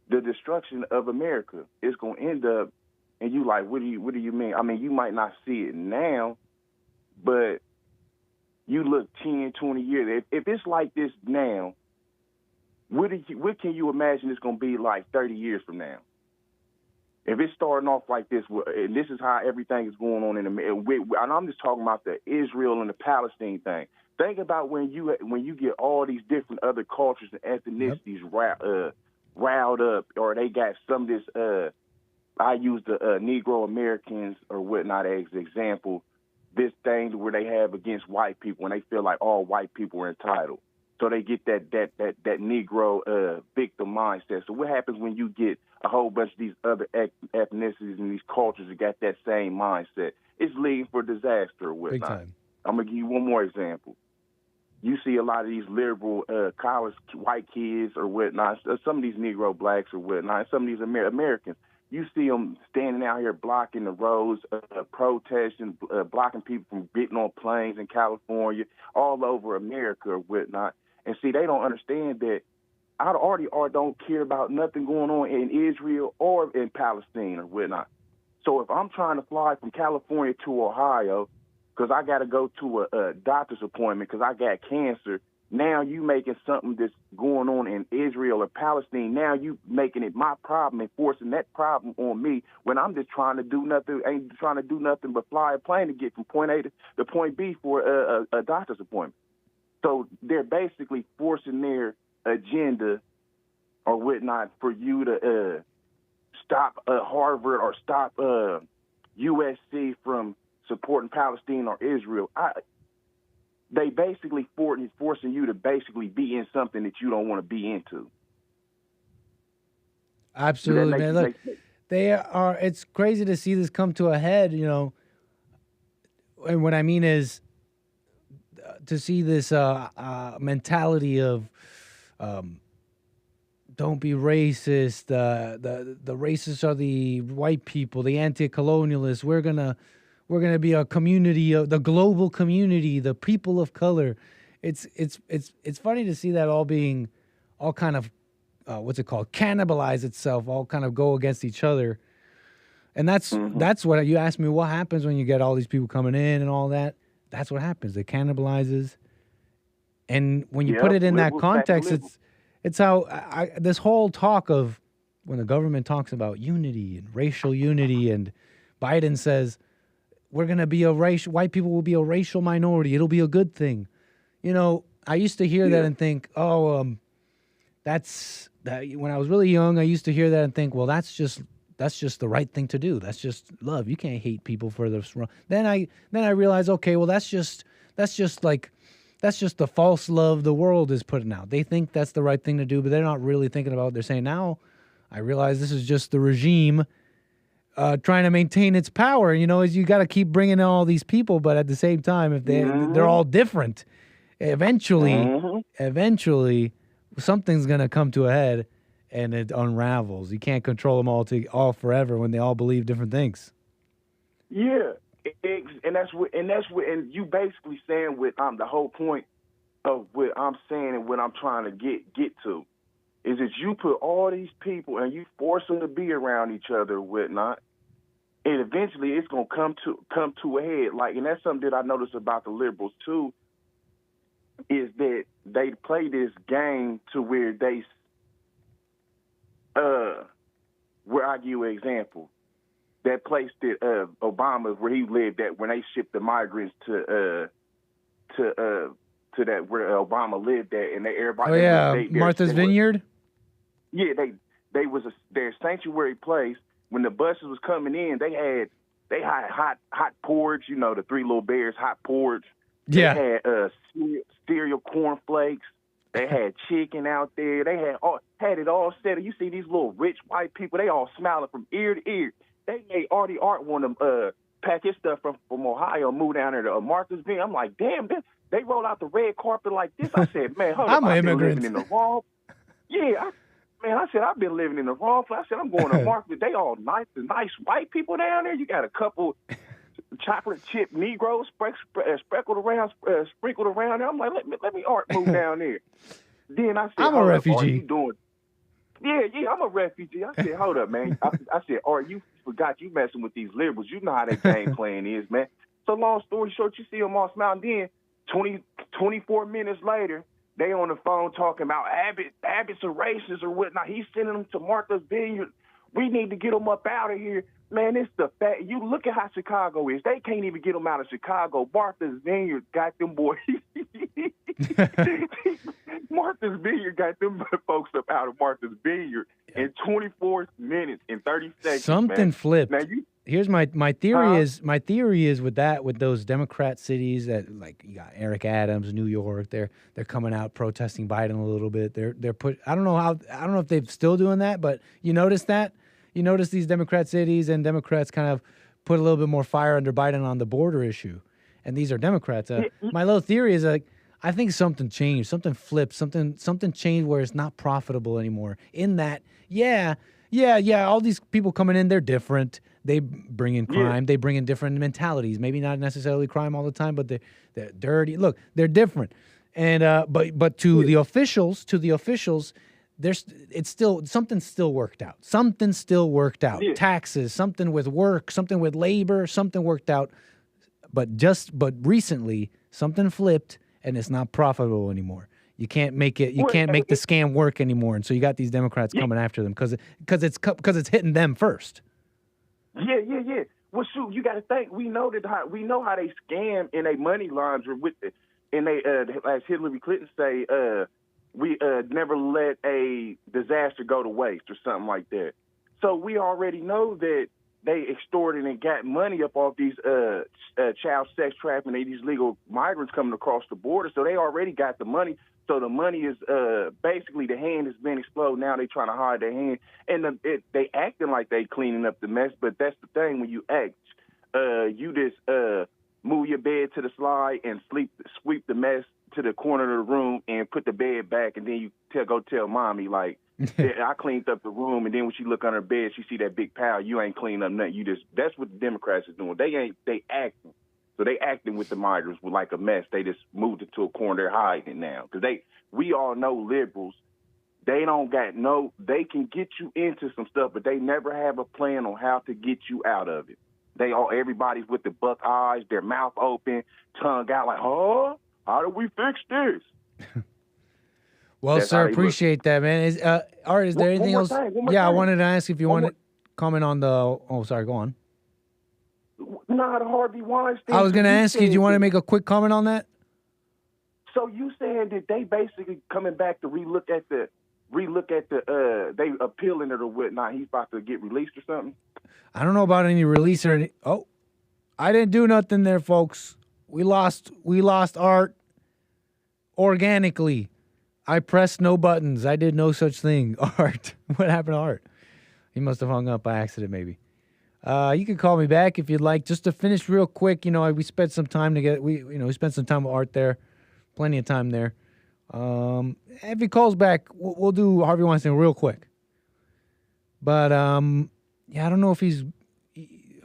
the destruction of America. It's going to end up, and you like, what do you mean? I mean, you might not see it now, but you look 10, 20 years. If it's like this now, what can you imagine it's going to be like 30 years from now? If it's starting off like this, and this is how everything is going on in America, and I'm just talking about the Israel and the Palestine thing. Think about when you get all these different other cultures and ethnicities riled up, or they got some of this. I use the Negro Americans or whatnot as an example. This thing where they have against white people, and they feel like all white people are entitled. So they get that Negro victim mindset. So what happens when you get a whole bunch of these other ethnicities and these cultures that got that same mindset? It's leading for disaster or whatnot. Big time. I'm going to give you one more example. You see a lot of these liberal college white kids or whatnot, some of these Negro blacks or whatnot, some of these Americans. You see them standing out here blocking the roads, protesting, blocking people from getting on planes in California, all over America or whatnot. And see, they don't understand that I already don't care about nothing going on in Israel or in Palestine or whatnot. So if I'm trying to fly from California to Ohio because I got to go to a doctor's appointment because I got cancer, now you making something that's going on in Israel or Palestine, now you making it my problem and forcing that problem on me when I'm just trying to do nothing, ain't trying to do nothing but fly a plane to get from point A to point B for a doctor's appointment. So they're basically forcing their agenda or whatnot for you to stop Harvard or stop USC from supporting Palestine or Israel. They basically forcing you to basically be in something that you don't want to be into. Absolutely, man. Look, it's crazy to see this come to a head, you know. And what I mean is to see this mentality of don't be racist. The racists are the white people, the anti-colonialists. We're gonna be a community, the global community, the people of color. It's funny to see that all kind of cannibalize itself, all kind of go against each other. And that's what you asked me. What happens when you get all these people coming in and all that? That's what happens. It cannibalizes. And when you put it in that context, it's how this whole talk of when the government talks about unity and racial unity, and Biden says we're going to be white people will be a racial minority. It'll be a good thing. You know, I used to hear that and think, that's that. When I was really young, I used to hear that and think, well, that's just the right thing to do. That's just love. You can't hate people for this wrong. Then I realized, okay, well, that's just the false love the world is putting out. They think that's the right thing to do, but they're not really thinking about what they're saying. Now I realize this is just the regime trying to maintain its power. You know, you got to keep bringing in all these people, but at the same time, if they're all different, eventually something's gonna come to a head, and it unravels. You can't control them all forever when they all believe different things. Yeah, and and you basically saying what the whole point of what I'm saying and what I'm trying to get to is that you put all these people and you force them to be around each other or whatnot, and eventually it's gonna come to a head. Like, and that's something that I noticed about the liberals too, is that they play this game to where they where I give you an example. That place that Obama, where he lived at, when they shipped the migrants to that where Obama lived at, and everybody. Oh yeah, Martha's Vineyard. Yeah, they was their sanctuary place. When the buses was coming in, they had hot porridge. You know, the Three Little Bears hot porridge. Yeah. They had cereal cornflakes. They had chicken out there. They had it all set. You see these little rich white people, they all smiling from ear to ear. they made Artie Art want to pack his stuff from Ohio and move down there to Martha's Vineyard. I'm like, damn, they roll out the red carpet like this. I said, man, hold up, I've been living in the wrong. Yeah, I said, I've been living in the wrong place. I said, I'm going to Martha. They all nice white people down there. You got a couple chocolate chip Negroes sprinkled around there. I'm like, let me Art move down there. Then I said, I'm a refugee. Art, you doing? Yeah, I'm a refugee. I said, hold up, man. I said, Art, you forgot you messing with these liberals. You know how their game plan is, man. So long story short, you see them all smiling. Then 24 minutes later, they on the phone talking about Abbott's a racist or whatnot. He's sending them to Martha's Vineyard. We need to get them up out of here. Man, it's the fact. You look at how Chicago is. They can't even get them out of Chicago. Martha's Vineyard got them boys. Martha's Vineyard got them folks up out of Martha's Vineyard in 24 minutes and 30 seconds. Something flipped. Now Here's my theory is with those Democrat cities that, like, you got Eric Adams, New York. They're coming out protesting Biden a little bit. They're I don't know if they're still doing that, but you notice that. You notice these Democrat cities and Democrats kind of put a little bit more fire under Biden on the border issue, and these are Democrats. My little theory is I think something changed, something flipped, something changed where it's not profitable anymore. In that, yeah, all these people coming in, they're different. They bring in crime. They bring in different mentalities. Maybe not necessarily crime all the time, but they're dirty. Look, they're different. And but to the officials, something still worked out. Something still worked out. Yeah. Taxes, something with work, something with labor, something worked out. But recently, something flipped, and it's not profitable anymure. You can't make it. You can't make the scam work anymore, and so you got these Democrats coming after them because it's hitting them first. Yeah. Well, shoot, you got to think. We know how they scam and they money launder with it, and they as Hillary Clinton say, we never let a disaster go to waste or something like that. So we already know that they extorted and got money up off these child sex trafficking, these legal migrants coming across the border. So they already got the money. So the money is basically the hand has been exploded. Now they trying to hide their hand, and they acting like they cleaning up the mess. But that's the thing, when you act, you just move your bed to the slide and sweep the mess to the corner of the room and put the bed back, and then you go tell mommy like, yeah, I cleaned up the room, and then when she look under her bed, she see that big pile. You ain't cleaned up nothing. That's what the Democrats is doing. They acting. So they acting with the migrants with like a mess. They just moved it to a corner. They're hiding it now because we all know liberals. They can get you into some stuff, but they never have a plan on how to get you out of it. Everybody's with the buck eyes, their mouth open, tongue out like, huh? How do we fix this? Well, that's sir, appreciate that, man. Art, is there anything else? I wanted to ask if you want to comment on the. Oh, sorry, go on. No, the Harvey Weinstein. I was going to ask you, do you want to make a quick comment on that? So you saying that they basically coming back to relook at the they appealing it or whatnot? He's about to get released or something? I don't know about any release or any. Oh, I didn't do nothing there, folks. We lost Art organically. I pressed no buttons. I did no such thing. Art. What happened to Art? He must have hung up by accident, maybe. You can call me back if you'd like. Just to finish real quick, we spent some time together. We spent some time with Art there. Plenty of time there. If he calls back, we'll do Harvey Weinstein real quick. But, I don't know if he's...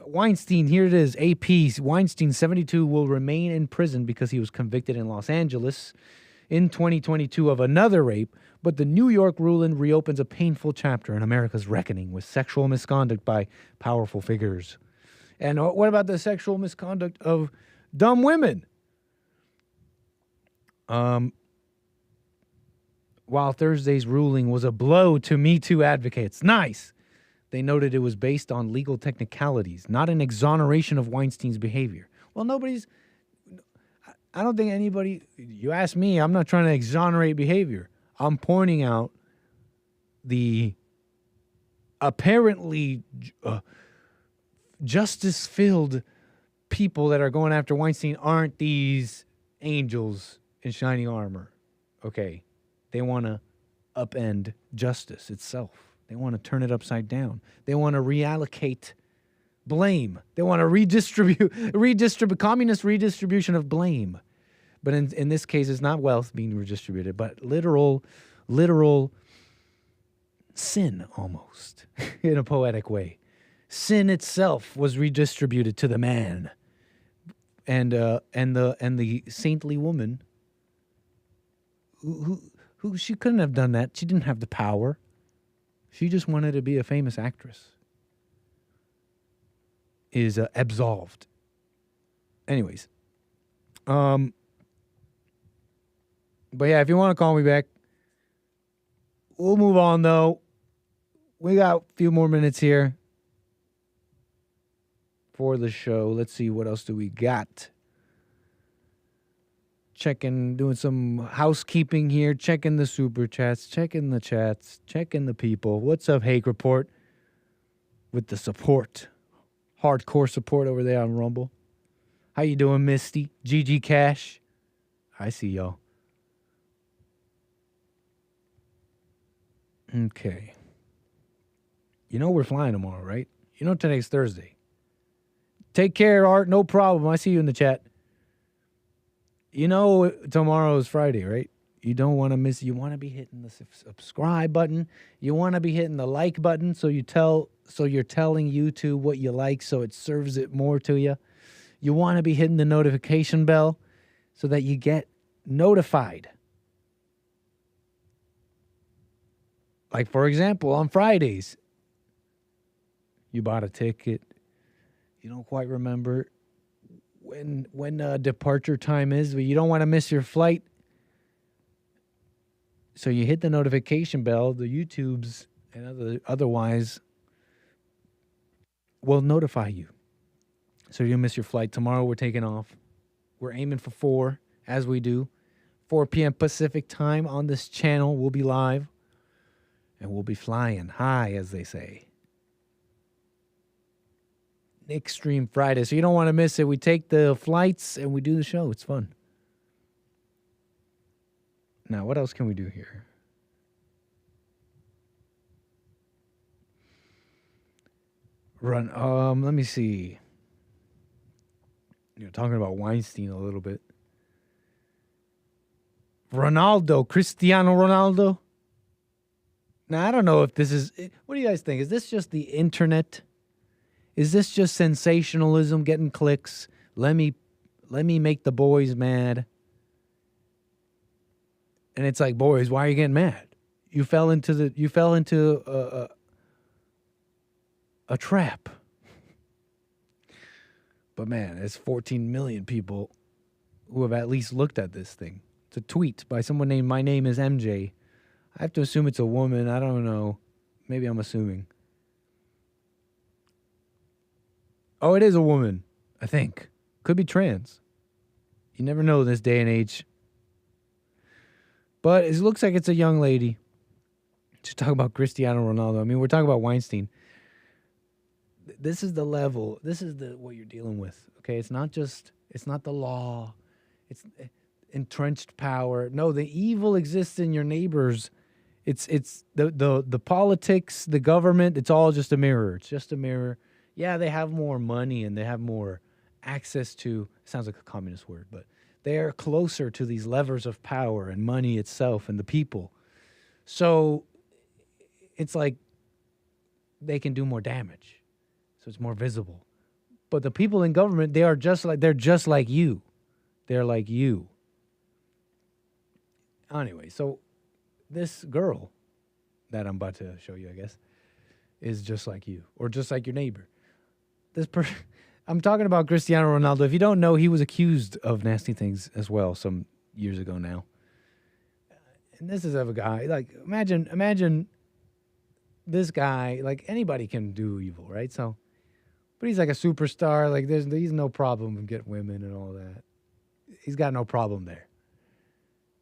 Weinstein, here it is, AP. Weinstein, 72, will remain in prison because he was convicted in Los Angeles in 2022 of another rape, but the New York ruling reopens a painful chapter in America's reckoning with sexual misconduct by powerful figures. And what about the sexual misconduct of dumb women? While Thursday's ruling was a blow to Me Too advocates, nice, they noted it was based on legal technicalities, not an exoneration of Weinstein's behavior. Well, I don't think anybody, you ask me, I'm not trying to exonerate behavior. I'm pointing out the apparently justice-filled people that are going after Weinstein aren't these angels in shining armor. Okay, they want to upend justice itself. They want to turn it upside down. They want to reallocate blame. They want to redistribute communist redistribution of blame. But in this case, it's not wealth being redistributed, but literal sin almost in a poetic way. Sin itself was redistributed to the man, and the saintly woman who she couldn't have done that. She didn't have the power. She just wanted to be a famous actress. Is absolved. Anyways, but yeah, if you want to call me back, we'll move on though. We got a few more minutes here for the show. Let's see, what else do we got? Doing some housekeeping here, checking the super chats, checking the chats, checking the people. What's up, Hake Report? With the support. Hardcore support over there on Rumble. How you doing, Misty? GG Cash. I see y'all. Okay. You know we're flying tomorrow, right? You know today's Thursday. Take care, Art. No problem. I see you in the chat. You know tomorrow is Friday, right? You don't want to miss. You want to be hitting the subscribe button. You want to be hitting the like button, so you're telling YouTube what you like, so it serves it more to you. You want to be hitting the notification bell so that you get notified. Like, for example, on Fridays, you bought a ticket. You don't quite remember when departure time is, but you don't want to miss your flight. So you hit the notification bell. The YouTubes and otherwise will notify you. So you'll miss your flight. Tomorrow we're taking off. We're aiming for 4, as we do. 4 p.m. Pacific time on this channel. We'll be live. And we'll be flying high, as they say. Nick Stream Friday. So you don't want to miss it. We take the flights and we do the show. It's fun. Now, what else can we do here? Let me see. You're talking about Weinstein a little bit. Cristiano Ronaldo. Now, I don't know if this is... What do you guys think? Is this just the internet? Is this just sensationalism, getting clicks? Let me make the boys mad. And it's like, boys, why are you getting mad? You fell into a trap. But man, there's 14 million people who have at least looked at this thing. It's a tweet by someone named My Name is MJ. I have to assume it's a woman. I don't know. Maybe I'm assuming. Oh, it is a woman, I think. Could be trans. You never know this day and age. But it looks like it's a young lady. She's talking about Cristiano Ronaldo. I mean, we're talking about Weinstein. This is the level. This is what you're dealing with. Okay, it's not the law. It's entrenched power. No, the evil exists in your neighbors. It's the politics, the government. It's all just a mirror. It's just a mirror. Yeah, they have more money and they have more access to. Sounds like a communist word, but they are closer to these levers of power and money itself and the people. So it's like they can do more damage. So it's more visible. But the people in government, they're just like you. They're like you. Anyway, so this girl that I'm about to show you, I guess, is just like you, or just like your neighbor. I'm talking about Cristiano Ronaldo. If you don't know, he was accused of nasty things as well some years ago now. And this is of a guy, like, imagine this guy, like, anybody can do evil, right? So, but he's like a superstar. Like, he's no problem with getting women and all that. He's got no problem there.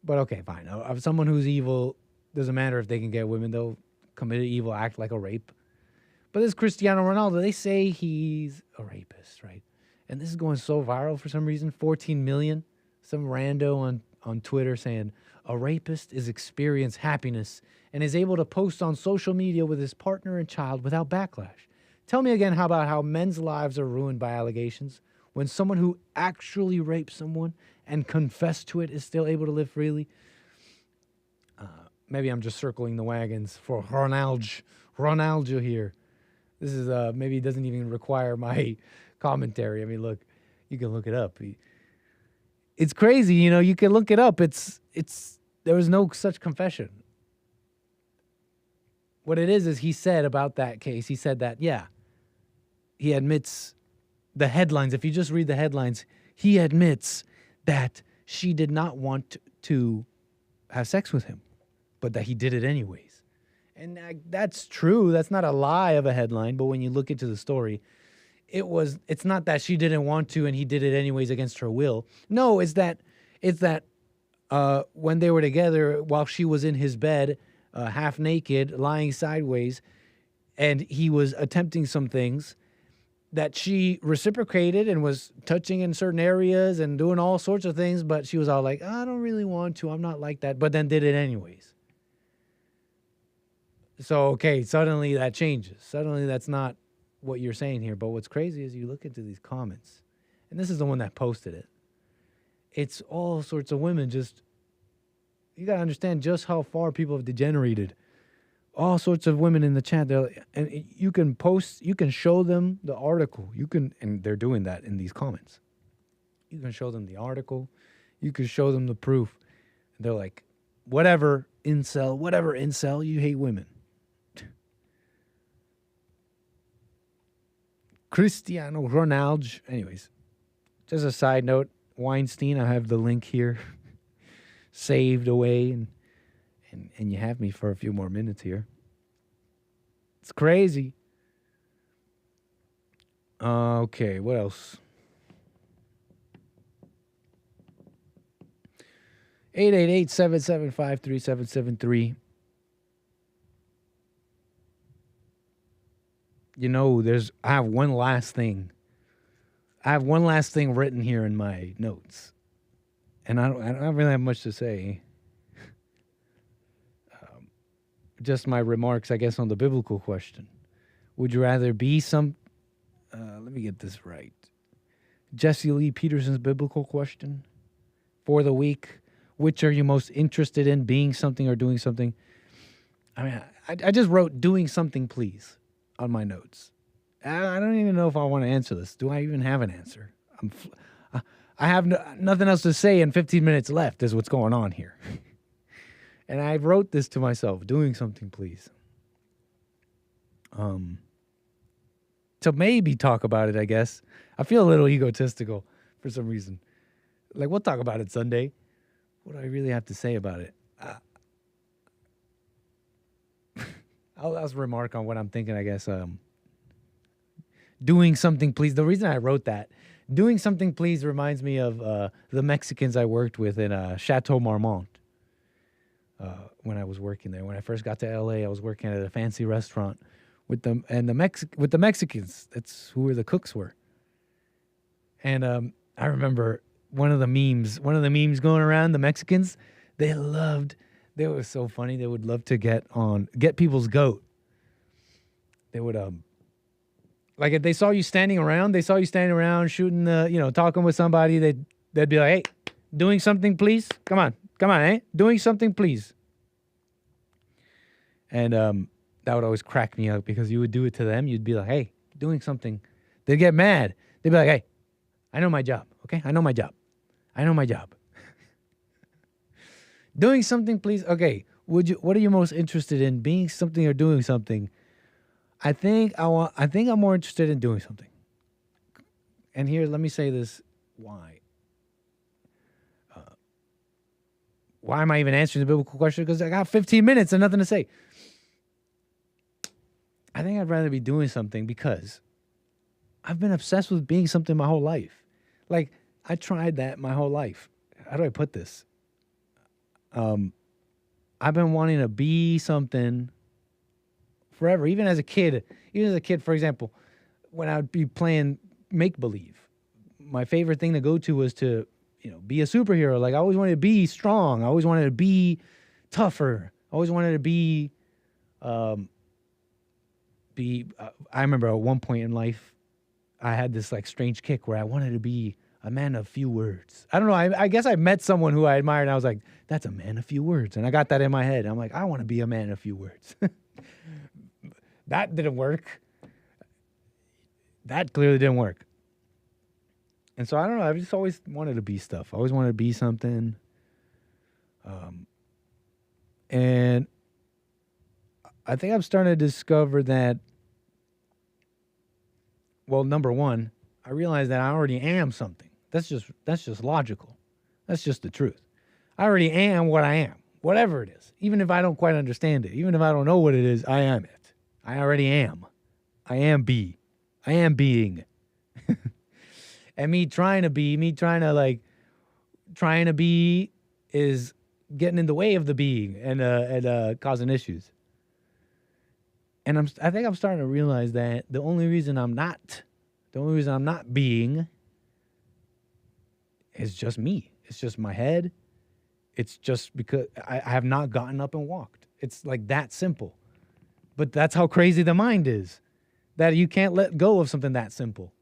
But okay, fine. Of someone who's evil, doesn't matter if they can get women. They'll commit an evil act like a rape. But this Cristiano Ronaldo, they say he's a rapist, right? And this is going so viral for some reason. 14 million. Some rando on Twitter saying a rapist is experience happiness and is able to post on social media with his partner and child without backlash. Tell me again how men's lives are ruined by allegations when someone who actually raped someone and confessed to it is still able to live freely. Maybe I'm just circling the wagons for Ronaldo here. This is maybe it doesn't even require my commentary. I mean, look, you can look it up. It's crazy, you know. You can look it up. There was no such confession. What it is he said about that case. He said that he admits the headlines. If you just read the headlines, he admits that she did not want to have sex with him, but that he did it anyways. And that's true. That's not a lie of a headline. But when you look into the story, it's not that she didn't want to and he did it anyways against her will. No, it's that when they were together, while she was in his bed, half naked, lying sideways, and he was attempting some things, that she reciprocated and was touching in certain areas and doing all sorts of things, but she was all like, I don't really want to, I'm not like that, but then did it anyways. So, okay, suddenly that changes. Suddenly that's not what you're saying here, but what's crazy is you look into these comments, and this is the one that posted it. It's all sorts of women just, you got to understand just how far people have degenerated. All sorts of women in the chat, and you can show them the article. And they're doing that in these comments. You can show them the article. You can show them the proof. And they're like, whatever, incel, you hate women. Cristiano Ronaldo. Anyways, just a side note, Weinstein, I have the link here saved away, and you have me for a few more minutes here. It's crazy. Okay, what else? 888-775-3773. You know, I have one last thing. I have one last thing written here in my notes. And I don't really have much to say. Just my remarks, I guess, on the biblical question. Would you rather be let me get this right. Jesse Lee Peterson's biblical question for the week. Which are you most interested in, being something or doing something? I mean, I just wrote doing something, please, on my notes. I don't even know if I want to answer this. Do I even have an answer? I have nothing else to say, and 15 minutes left is what's going on here. And I wrote this to myself, doing something, please. To maybe talk about it, I guess. I feel a little egotistical for some reason. Like, we'll talk about it Sunday. What do I really have to say about it? I'll remark on what I'm thinking, I guess. Doing something, please. The reason I wrote that, doing something, please, reminds me of the Mexicans I worked with in Chateau Marmont. When I was working there. When I first got to LA, I was working at a fancy restaurant with the Mexicans. That's who the cooks were. And I remember one of the memes going around, the Mexicans, they were so funny. They would love to get people's goat. They would like if they saw you standing around shooting talking with somebody, they'd be like, "Hey, doing something, please? Come on, doing something, please." And that would always crack me up because you would do it to them. You'd be like, "Hey, doing something." They'd get mad. They'd be like, "Hey, I know my job, okay? I know my job. Doing something, please. Okay, what are you most interested in, being something or doing something? I think I'm more interested in doing something. And here, let me say this. Why? Why am I even answering the biblical question? Because I got 15 minutes and nothing to say. I think I'd rather be doing something because I've been obsessed with being something my whole life. Like, I tried that my whole life. How do I put this? I've been wanting to be something forever. Even as a kid, for example, when I would be playing make-believe, my favorite thing to go to was to, be a superhero. Like, I always wanted to be strong. I always wanted to be tougher. I always wanted to be be. I remember at one point in life, I had this like strange kick where I wanted to be a man of few words. I don't know. I guess I met someone who I admired, and I was like, "That's a man of few words," and I got that in my head. I'm like, I want to be a man of few words. That didn't work. That clearly didn't work. And so I don't know. I've just always wanted to be stuff. I always wanted to be something. And I think I'm starting to discover that, well, number one, I realize that I already am something. That's just logical. That's just the truth. I already am what I am, whatever it is. Even if I don't quite understand it, even if I don't know what it is, I am it. I already am. I am be. I am being. And me trying to be is getting in the way of the being and causing issues. And I think I'm starting to realize that the only reason I'm not being is just me. It's just my head. It's just because I have not gotten up and walked. It's like that simple. But that's how crazy the mind is, that you can't let go of something that simple.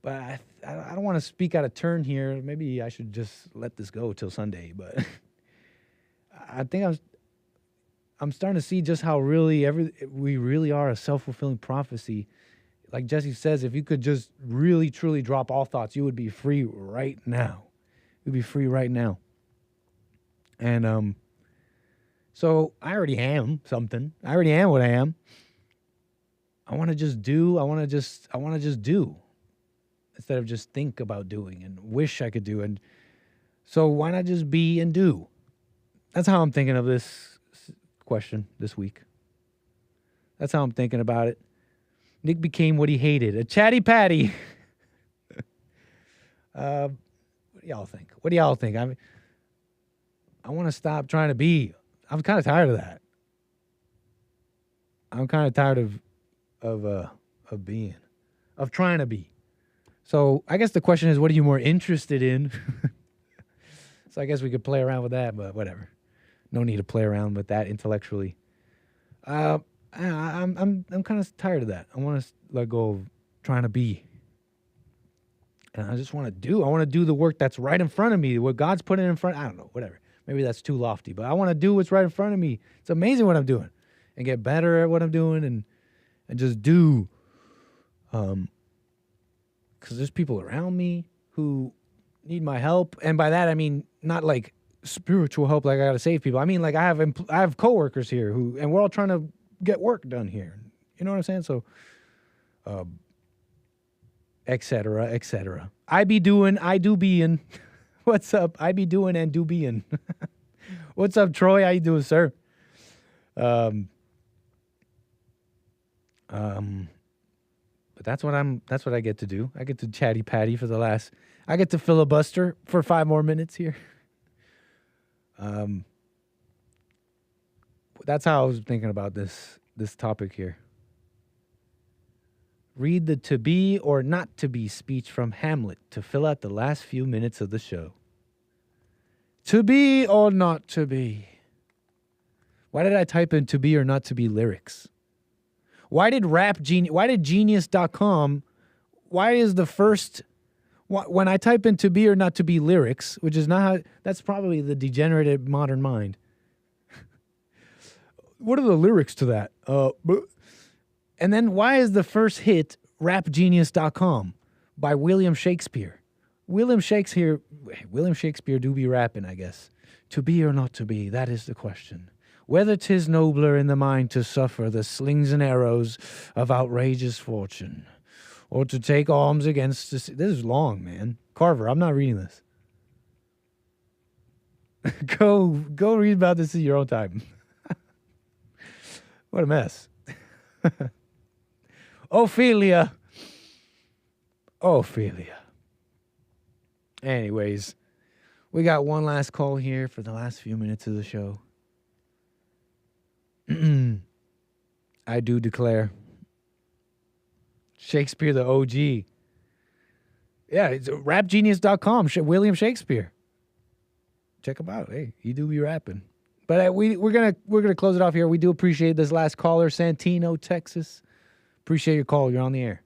But I don't want to speak out of turn here. Maybe I should just let this go till Sunday. But I think I'm starting to see just how we really are a self-fulfilling prophecy. Like Jesse says, if you could just really, truly drop all thoughts, you would be free right now. You'd be free right now. And so I already am something. I already am what I am. I want to just do. I want to just do, instead of just think about doing and wish I could do. And so why not just be and do? That's how I'm thinking of this question this week. That's how I'm thinking about it. Nick became what he hated, a chatty patty. What do y'all think? What do y'all think? I want to stop trying to be. I'm kind of tired of that. I'm kind of tired of being, of trying to be. So I guess the question is, what are you more interested in? So I guess we could play around with that, but whatever. No need to play around with that intellectually. I'm kind of tired of that. I want to let go of trying to be. And I just want to do. I want to do the work that's right in front of me, what God's putting in front. I don't know, whatever. Maybe that's too lofty, but I want to do what's right in front of me. It's amazing what I'm doing, and get better at what I'm doing, and just do. Because there's people around me who need my help, and by that I mean not like spiritual help, like I got to save people. I mean like I have coworkers here and we're all trying to get work done here. You know what I'm saying? So, et cetera, et cetera. I be doing, I do being. What's up? I be doing and do being. What's up, Troy? How you doing, sir? But that's what I get to do. I get to chatty patty I get to filibuster for 5 more minutes here. That's how I was thinking about this topic here. Read the to be or not to be speech from Hamlet to fill out the last few minutes of the show. To be or not to be? Why did I type in to be or not to be lyrics? Why did Genius.com, why is the first, when I type in to be or not to be lyrics, which is not how, that's probably the degenerated modern mind. What are the lyrics to that? And then why is the first hit rapgenius.com by William Shakespeare? William Shakespeare do be rapping, I guess. To be or not to be, that is the question. Whether 'tis nobler in the mind to suffer the slings and arrows of outrageous fortune, or to take arms against this is long, man. Carver, I'm not reading this. Go read about this at your own time. What a mess. Ophelia. Anyways, we got one last call here for the last few minutes of the show. I do declare. Shakespeare the OG. Yeah, it's rapgenius.com. William Shakespeare. Check him out. Hey, he do be rapping. But we're gonna close it off here. We do appreciate this last caller, Santino, Texas. Appreciate your call. You're on the air.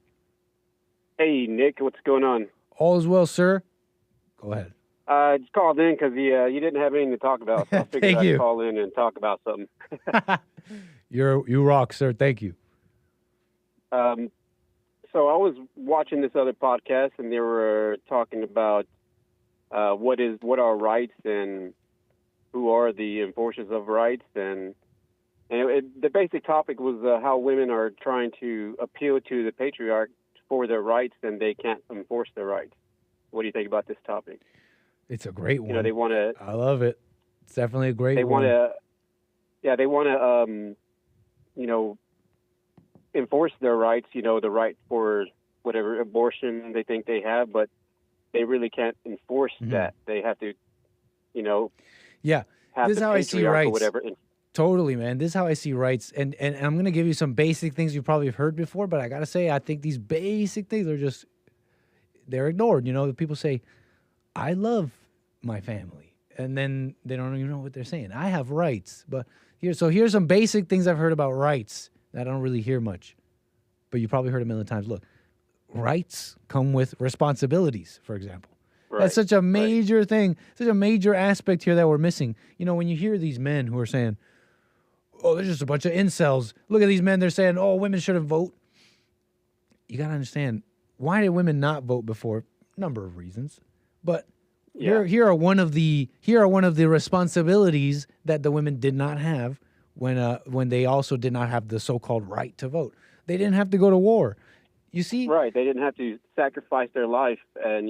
Hey, Nick, what's going on? All is well, sir. Go ahead. Just called in because you didn't have anything to talk about. So I figured I'd call in and talk about something. You rock, sir. Thank you. So I was watching this other podcast, and they were talking about what are rights and who are the enforcers of rights, and the basic topic was how women are trying to appeal to the patriarch for their rights, and they can't enforce their rights. What do you think about this topic? It's a great one. You know, they want to. I love it. It's definitely a great one. They want to. Yeah, they want to. Enforce their rights. You know, the right for whatever abortion they think they have, but they really can't enforce that. They have to. Yeah, have this is the how I see patriarch or rights. whatever. Totally, man. This is how I see rights. And I'm going to give you some basic things you probably have heard before, but I got to say, I think these basic things are just, they're ignored. You know, people say, I love my family. And then they don't even know what they're saying. I have rights. But here's some basic things I've heard about rights that I don't really hear much. But you probably heard a million times. Look, rights come with responsibilities, for example. Right. That's such a major thing, such a major aspect here that we're missing. You know, when you hear these men who are saying, oh, they're just a bunch of incels. Look at these men. They're saying, oh, women shouldn't vote. You got to understand, why did women not vote before? Number of reasons. But here are one of the responsibilities that the women did not have when they also did not have the so-called right to vote. They didn't have to go to war. You see? Right. They didn't have to sacrifice their life and,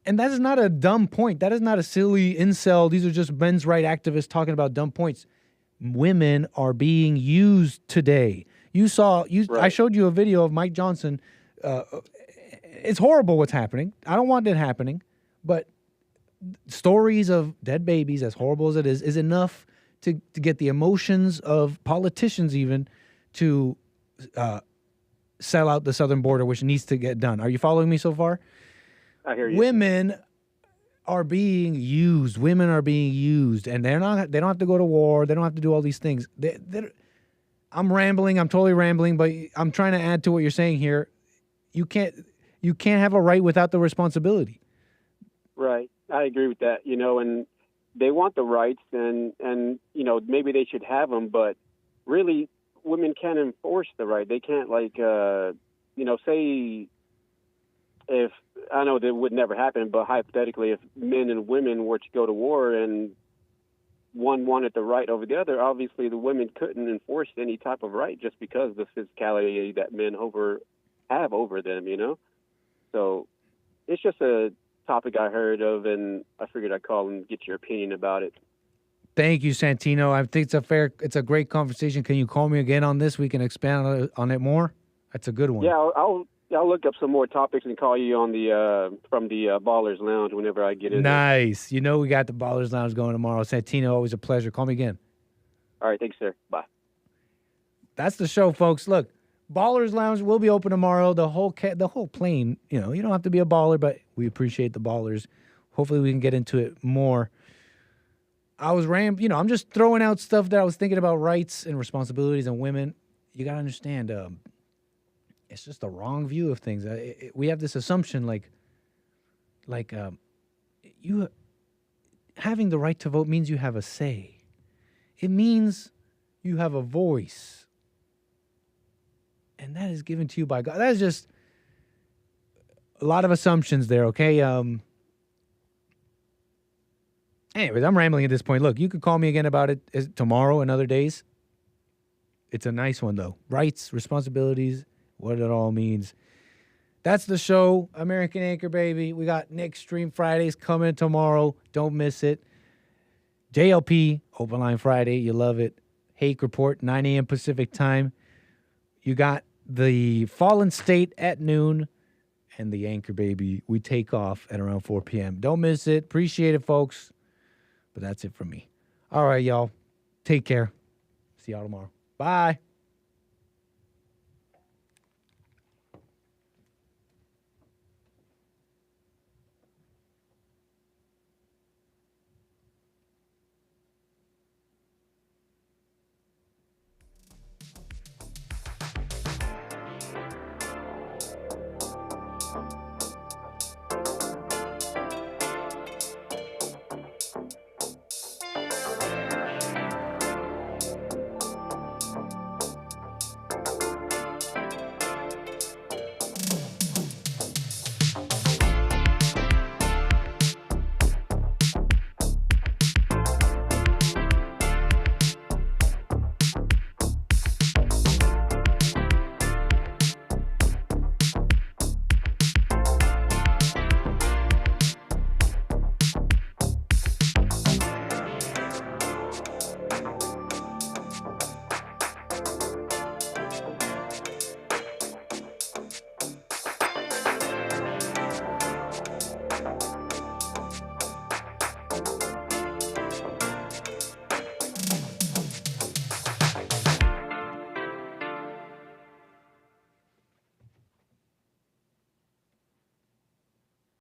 And that is not a dumb point. That is not a silly incel. These are just men's right activists talking about dumb points. Women are being used today. I showed you a video of Mike Johnson. It's horrible what's happening. I don't want it happening, but stories of dead babies, as horrible as it is enough to get the emotions of politicians even to sell out the southern border, which needs to get done. Are you following me so far? I hear you. Women are being used. Women are being used, and they don't have to go to war. They don't have to do all these things. I'm rambling. I'm totally rambling, but I'm trying to add to what you're saying here. You can't have a right without the responsibility. Right. I agree with that. And they want the rights, and maybe they should have them, but really, women can't enforce the right. They can't say. If I know that would never happen, but hypothetically, if men and women were to go to war and one wanted the right over the other, obviously the women couldn't enforce any type of right just because of the physicality that men have over them, So it's just a topic I heard of, and I figured I'd call and get your opinion about it. Thank you, Santino. I think it's a great conversation. Can you call me again on this? We can expand on it more. That's a good one. Yeah, I'll look up some more topics and call you on from the Ballers Lounge whenever I get in. Nice. We got the Ballers Lounge going tomorrow. Santino, always a pleasure. Call me again. All right. Thanks, sir. Bye. That's the show, folks. Look, Ballers Lounge will be open tomorrow. The whole plane, you don't have to be a baller, but we appreciate the ballers. Hopefully we can get into it more. I was I'm just throwing out stuff that I was thinking about rights and responsibilities and women. You got to understand, it's just a wrong view of things. We have this assumption you having the right to vote means you have a say. It means you have a voice. And that is given to you by God. That is just a lot of assumptions there, okay? Anyways, I'm rambling at this point. Look, you could call me again about it tomorrow and other days. It's a nice one, though. Rights, responsibilities, what it all means. That's the show, American Anchor Baby. We got Nick Stream Fridays coming tomorrow. Don't miss it. JLP, Open Line Friday. You love it. Hake Report, 9 a.m. Pacific time. You got the Fallen State at noon. And the Anchor Baby, we take off at around 4 p.m. Don't miss it. Appreciate it, folks. But that's it from me. All right, y'all. Take care. See y'all tomorrow. Bye.